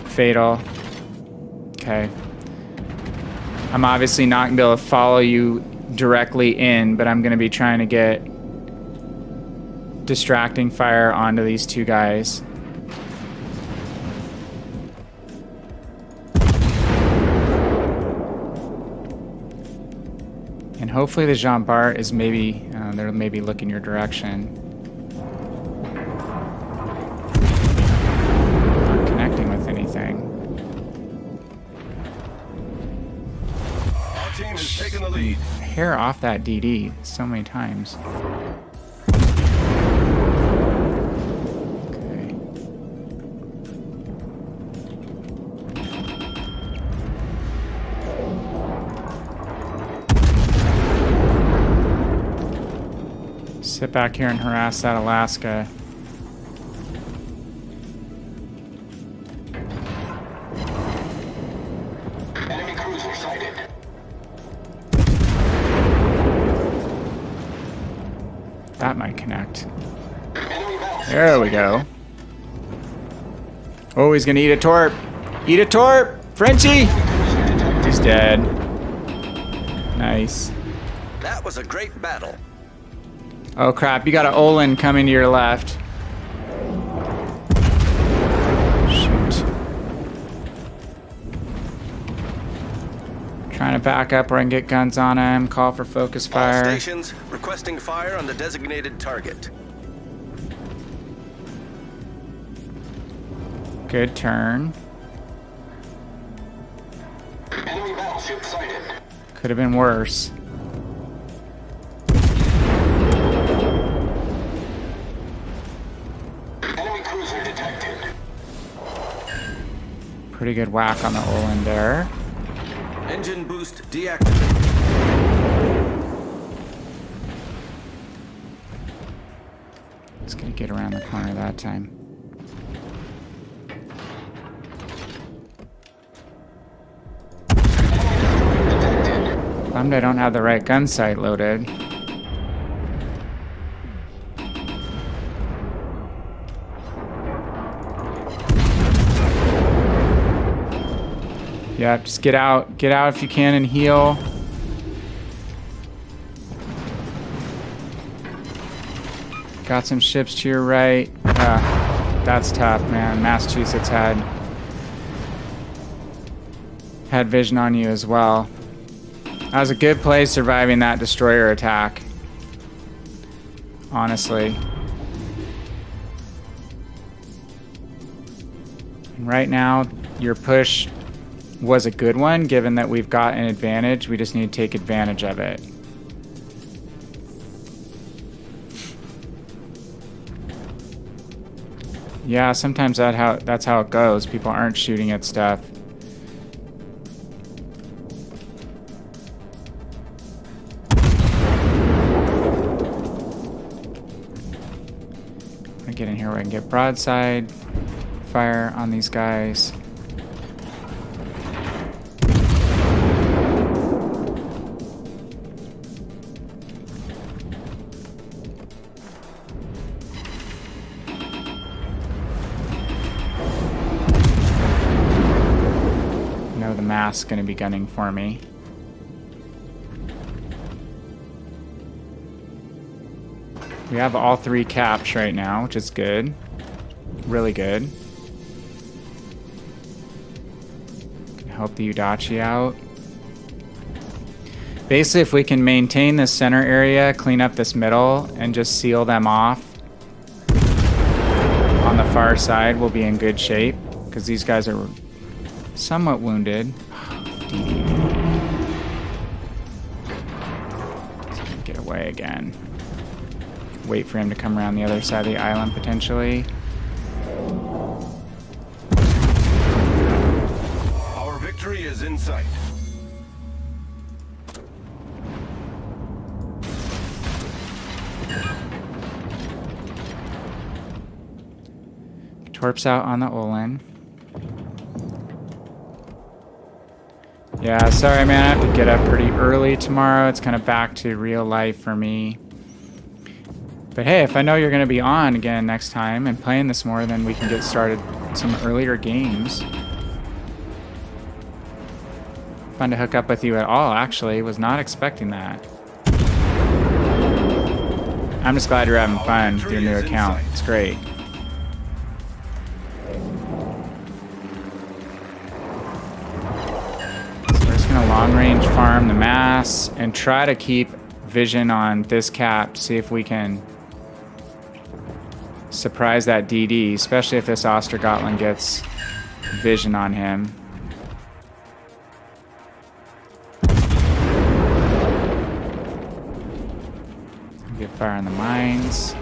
Fatal. Okay. I'm obviously not going to be able to follow you directly in, but I'm going to be trying to get distracting fire onto these two guys. And hopefully the Jean Bart is maybe, they're maybe looking your direction. Not connecting with anything. Our team has taken the lead. Hair off that DD so many times. Okay. Sit back here and harass that Alaska. Enemy cruiser sighted. That might connect. Enemy battleship There we go. Oh, he's gonna eat a torp. Eat a torp! Frenchie! He's dead. Nice. That was a great battle. Oh crap, you got an Olin coming to your left. Shoot. Trying to back up where I can get guns on him, call for focus All fire. stations requesting fire on the designated target. Good turn. Enemy battleship sighted. Could have been worse. Enemy cruiser detected. Pretty good whack on the Olin there. Engine boost deactivated. It's gonna get around the corner that time. Bummed I don't have the right gun sight loaded. Yeah, just get out. Get out if you can and heal. Got some ships to your right. That's tough, man. Massachusetts had vision on you as well. That was a good play surviving that destroyer attack. Honestly. And right now, your push was a good one, given that we've got an advantage. We just need to take advantage of it. Yeah, sometimes that's how it goes. People aren't shooting at stuff. I get in here where I can get broadside fire on these guys. Mass going to be gunning for me. We have all 3 caps right now, which is good. Really good. Can help the Udachi out. Basically, if we can maintain this center area, clean up this middle, and just seal them off on the far side, we'll be in good shape. Because these guys are somewhat wounded. Get away again. Wait for him to come around the other side of the island, potentially. Our victory is in sight. Torps out on the Olin. Yeah, sorry man, I have to get up pretty early tomorrow. It's kind of back to real life for me. But hey, if I know you're going to be on again next time and playing this more, then we can get started some earlier games. Fun to hook up with you at all, actually. Was not expecting that. I'm just glad you're having fun with your new account. It's great. Long range farm the mass and try to keep vision on this cap, see if we can surprise that DD, especially if this Ostergotland gets vision on him. Get fire on the mines.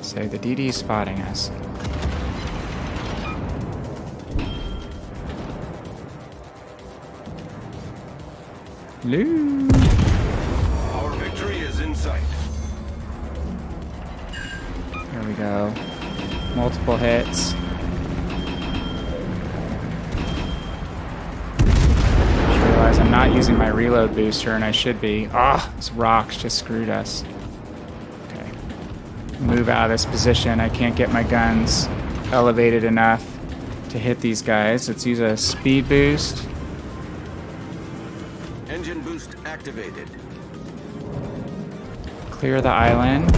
Say the DD is spotting us. Loo. Our victory is in sight. There we go. Multiple hits. Just realize I'm not using my reload booster and I should be. Ah, this rocks just screwed us. Move out of this position. I can't get my guns elevated enough to hit these guys. Let's use a speed boost. Engine boost activated. Clear the island.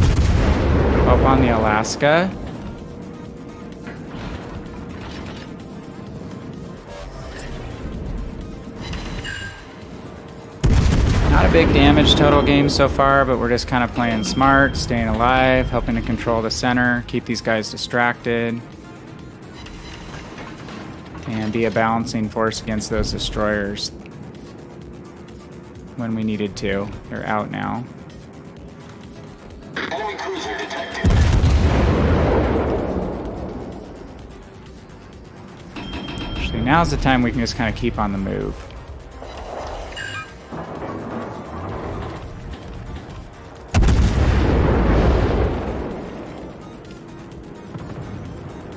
Up on the Alaska. Not a big damage total game so far, but we're just kind of playing smart, staying alive, helping to control the center, keep these guys distracted. and be a balancing force against those destroyers when we needed to. They're out now. Enemy cruiser detected. Actually, now's the time we can just kind of keep on the move.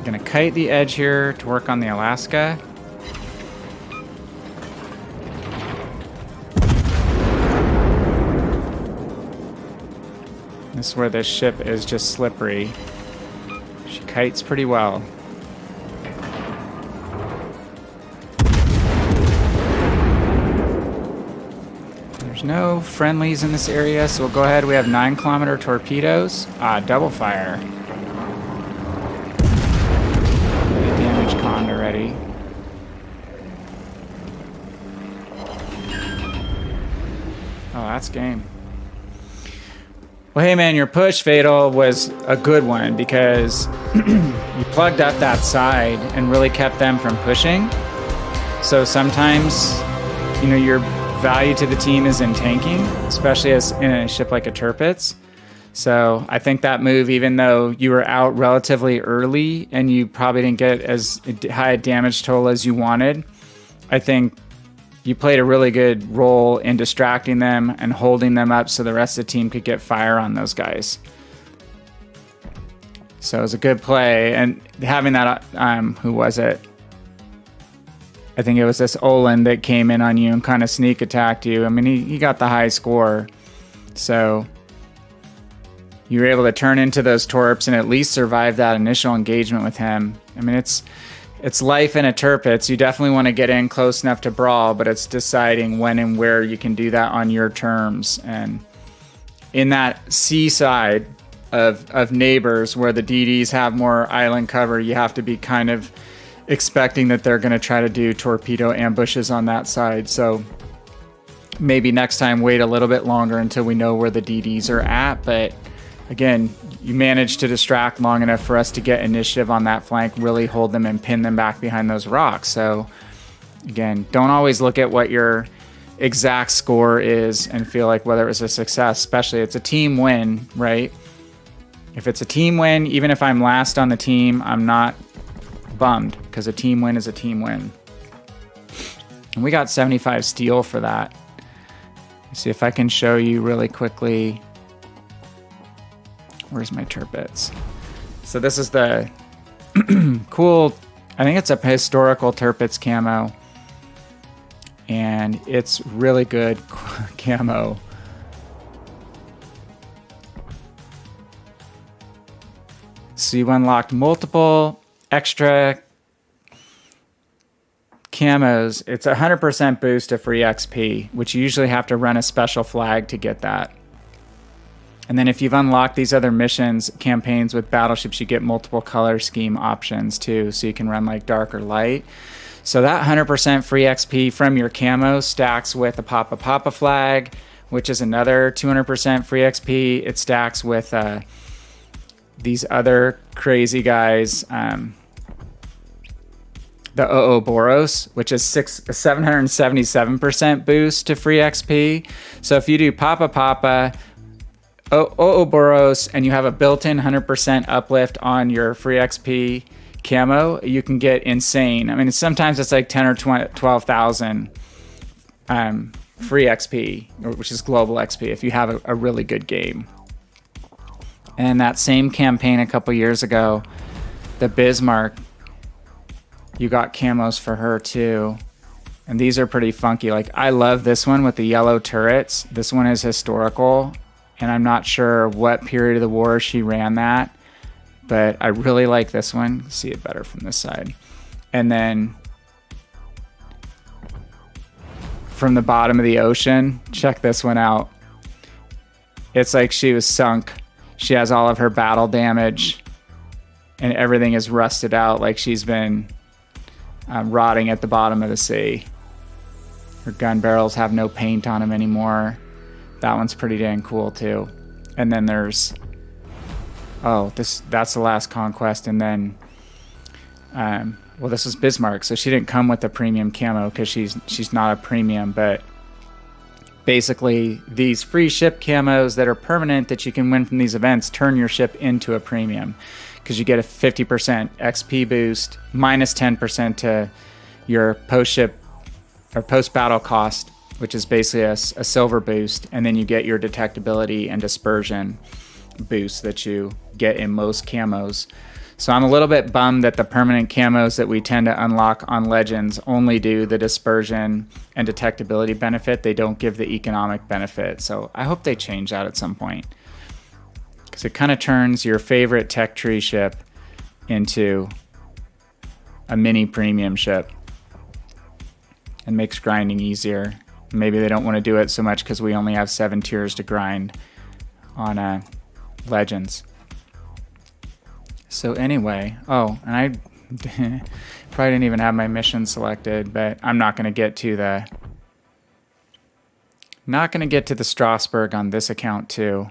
Gonna kite the edge here to work on the Alaska. This is where this ship is just slippery. She kites pretty well. There's no friendlies in this area, so we'll go ahead. We have 9-kilometer torpedoes. Double fire. Damage conned already. Oh, that's game. Well, hey man, your push, Fatal, was a good one because you plugged up that side and really kept them from pushing. So sometimes, you know, your value to the team is in tanking, especially as in a ship like a Tirpitz. So I think that move, even though you were out relatively early and you probably didn't get as high a damage total as you wanted, I think you played a really good role in distracting them and holding them up so the rest of the team could get fire on those guys. So it was a good play. And having that, who was it? I think it was this Olin that came in on you and kind of sneak attacked you. I mean, he got the high score. So you were able to turn into those torps and at least survive that initial engagement with him. I mean, it's life in a Tirpitz. You definitely want to get in close enough to brawl, but it's deciding when and where you can do that on your terms. And in that seaside of neighbors where the DDs have more island cover, you have to be kind of expecting that they're going to try to do torpedo ambushes on that side. So maybe next time wait a little bit longer until we know where the DDs are at. But again, you managed to distract long enough for us to get initiative on that flank, really hold them and pin them back behind those rocks. So again, don't always look at what your exact score is and feel like whether it was a success, especially it's a team win, right? If it's a team win, even if I'm last on the team, I'm not bummed because a team win is a team win. And we got 75 steel for that. Let's see if I can show you really quickly. Where's my Tirpitz? So this is the cool, I think it's a historical Tirpitz camo. And it's really good camo. So you unlocked multiple extra camos. It's a 100% boost to free XP, which you usually have to run a special flag to get that. And then if you've unlocked these other missions, campaigns with battleships, you get multiple color scheme options too. So you can run like dark or light. So that 100% free XP from your camo stacks with a Papa Papa flag, which is another 200% free XP. It stacks with these other crazy guys. The Ouroboros, which is a 777% boost to free XP. So if you do Papa Papa, Ouroboros, and you have a built-in 100% uplift on your free XP camo, you can get insane. I mean, sometimes it's like 10 or 12,000 free XP, which is global XP, if you have a really good game. And that same campaign a couple years ago, the Bismarck, you got camos for her too. And these are pretty funky. Like, I love this one with the yellow turrets. This one is historical, and I'm not sure what period of the war she ran that, but I really like this one. See it better from this side. And then from the bottom of the ocean, check this one out. It's like she was sunk. She has all of her battle damage, and everything is rusted out like she's been rotting at the bottom of the sea. Her gun barrels have no paint on them anymore. That one's pretty dang cool too. And then there's, that's the last conquest. And then well, this was Bismarck, so she didn't come with a premium camo because she's not a premium, but basically these free ship camos that are permanent that you can win from these events turn your ship into a premium because you get a 50% XP boost, minus 10% to your post-ship or post-battle cost, which is basically a silver boost, and then you get your detectability and dispersion boost that you get in most camos. So I'm a little bit bummed that the permanent camos that we tend to unlock on Legends only do the dispersion and detectability benefit. They don't give the economic benefit. So I hope they change that at some point, because it kind of turns your favorite tech tree ship into a mini premium ship and makes grinding easier. Maybe they don't want to do it so much because we only have 7 tiers to grind on Legends. So anyway, oh, and I probably didn't even have my mission selected, but I'm not going to get to the Strasbourg on this account too.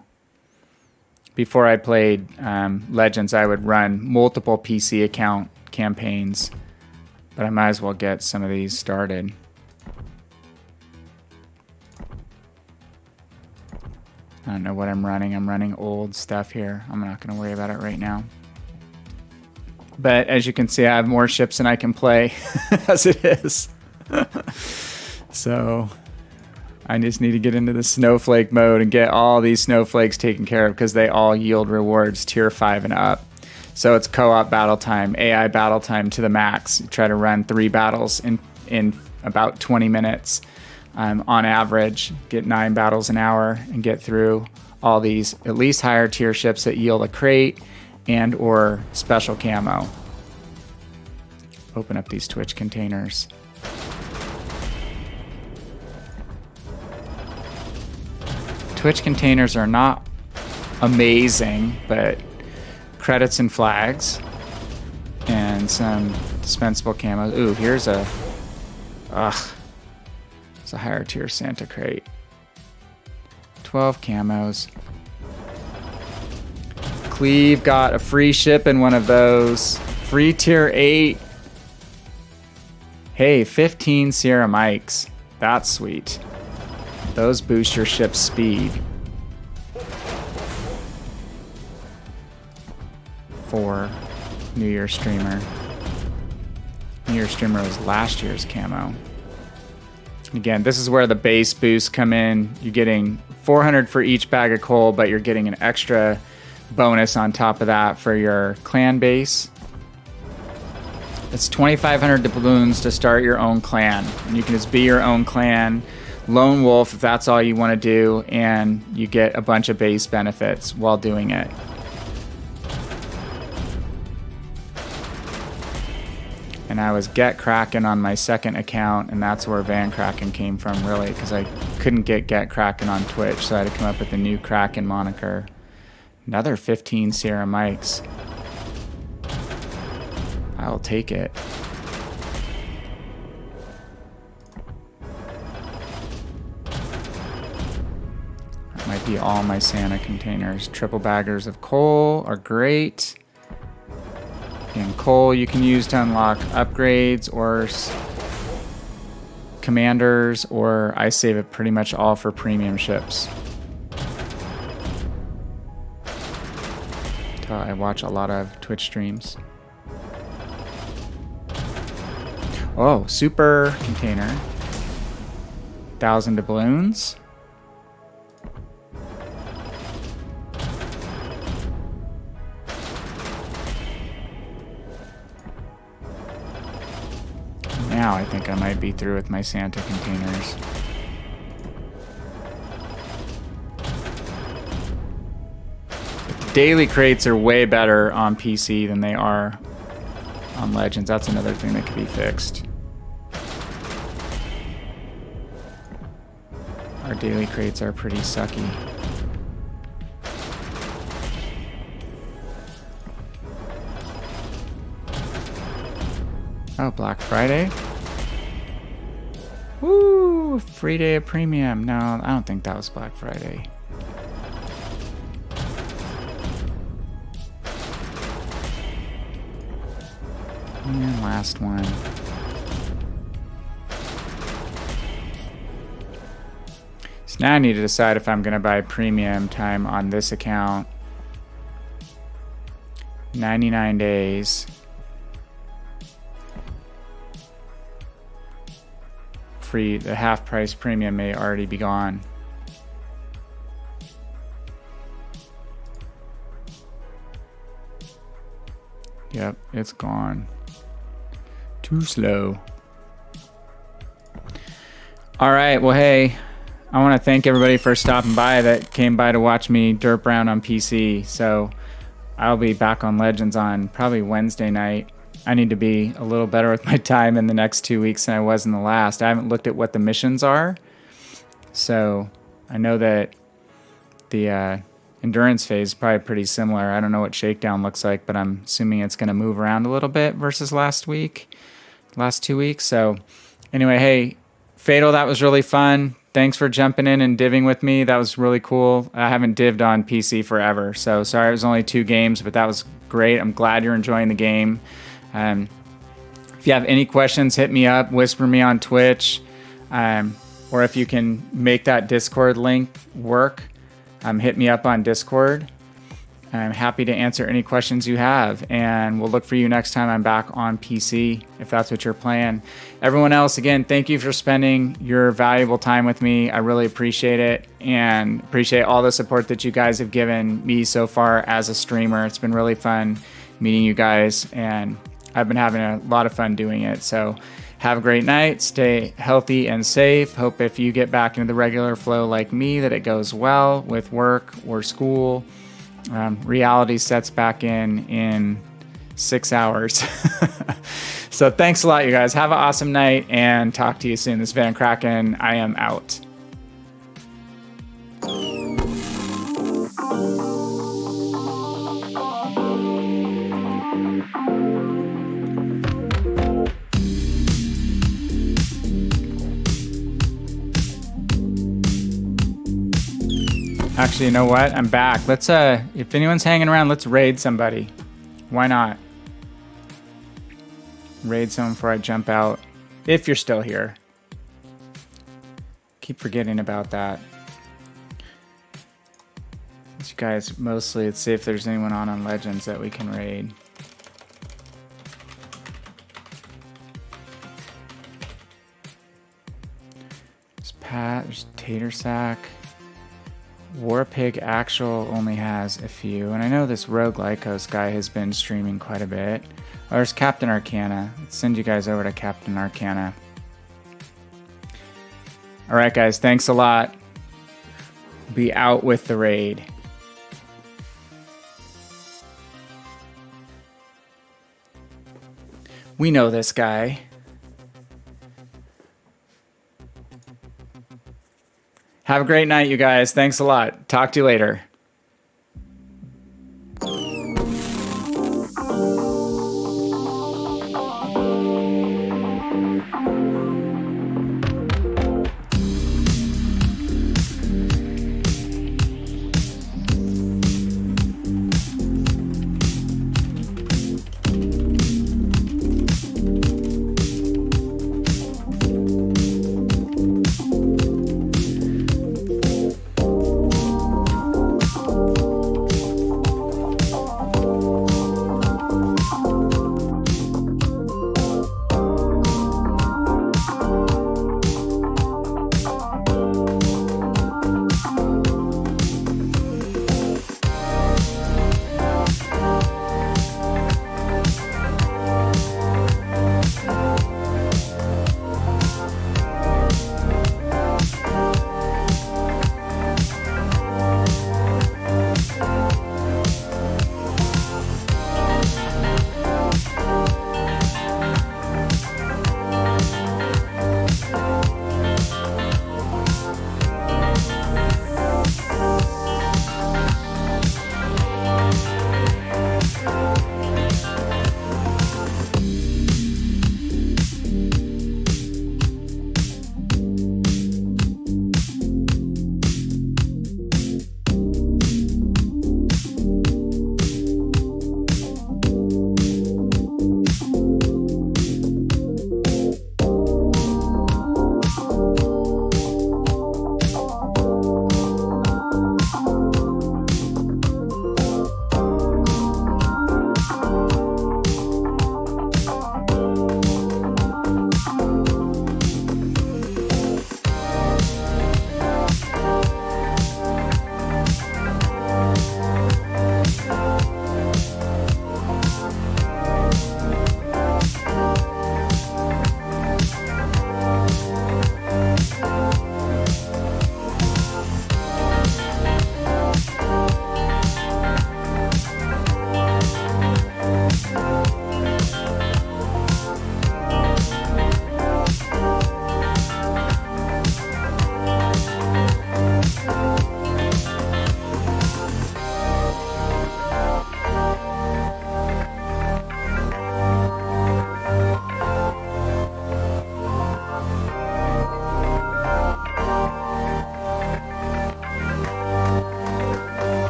Before I played Legends, I would run multiple PC account campaigns, but I might as well get some of these started. I don't know what I'm running. I'm running old stuff here. I'm not going to worry about it right now. But as you can see, I have more ships than I can play as it is. So I just need to get into the snowflake mode and get all these snowflakes taken care of because they all yield rewards tier 5 and up. So it's co-op battle time, AI battle time to the max. You try to run 3 battles in about 20 minutes on average, get 9 battles an hour and get through all these at least higher tier ships that yield a crate and or special camo. Open up these Twitch containers. Twitch containers are not amazing, but credits and flags and some dispensable camos. Ooh, here's a it's a higher tier Santa crate. 12 camos. Cleve got a free ship in one of those. Free tier 8. Hey, 15 Sierra Mikes. That's sweet. Those boost your ship's speed. 4 New Year Streamer. New Year Streamer was last year's camo. Again, this is where the base boosts come in. You're getting 400 for each bag of coal, but you're getting an extra bonus on top of that for your clan base. It's 2,500 doubloons to start your own clan. And you can just be your own clan, lone wolf if that's all you want to do, and you get a bunch of base benefits while doing it. And I was Get Kraken on my second account, and that's where Van Kraken came from, really, because I couldn't get Kraken on Twitch, so I had to come up with a new Kraken moniker. Another 15 Sierra Mikes. I'll take it. That might be all my Santa containers. Triple baggers of coal are great. And coal you can use to unlock upgrades or commanders, or I save it pretty much all for premium ships. I watch a lot of Twitch streams. Oh, super container. 1,000 doubloons. Now I think I might be through with my Santa containers. But the daily crates are way better on PC than they are on Legends. That's another thing that could be fixed. Our daily crates are pretty sucky. Oh, Black Friday? Woo! Free day of premium. No, I don't think that was Black Friday. And last one. So now I need to decide if I'm going to buy premium time on this account. 99 days. Free, the half price premium may already be gone. Yep, it's gone. Too slow. All right, well, hey, I want to thank everybody for stopping by that came by to watch me derp around on PC. So I'll be back on Legends on probably Wednesday night. I need to be a little better with my time in the next 2 weeks than I was in the last. I haven't looked at what the missions are. So I know that the endurance phase is probably pretty similar. I don't know what Shakedown looks like, but I'm assuming it's going to move around a little bit versus last 2 weeks. So anyway, hey, Fatal, that was really fun. Thanks for jumping in and divving with me. That was really cool. I haven't divved on PC forever, so sorry it was only 2 games, but that was great. I'm glad you're enjoying the game. If you have any questions, hit me up, whisper me on Twitch, or if you can make that Discord link work, hit me up on Discord. I'm happy to answer any questions you have, and we'll look for you next time I'm back on PC, if that's what you're playing. Everyone else, again, thank you for spending your valuable time with me. I really appreciate it, and appreciate all the support that you guys have given me so far as a streamer. It's been really fun meeting you guys, and I've been having a lot of fun doing it. So have a great night. Stay healthy and safe. Hope if you get back into the regular flow like me, that it goes well with work or school. Reality sets back in 6 hours. So thanks a lot, you guys. Have an awesome night, and talk to you soon. This is Van Kraken. I am out. Actually, you know what? I'm back. Let's, if anyone's hanging around, let's raid somebody. Why not? Raid someone before I jump out. If you're still here. Keep forgetting about that. You guys, mostly, let's see if there's anyone on Legends that we can raid. There's Pat, there's Tater Sack. Warpig Actual only has a few, and I know this Rogue Lycos guy has been streaming quite a bit. Oh, there's Captain Arcana. Let's send you guys over to Captain Arcana. Alright guys, thanks a lot. Be out with the raid. We know this guy. Have a great night, you guys. Thanks a lot. Talk to you later.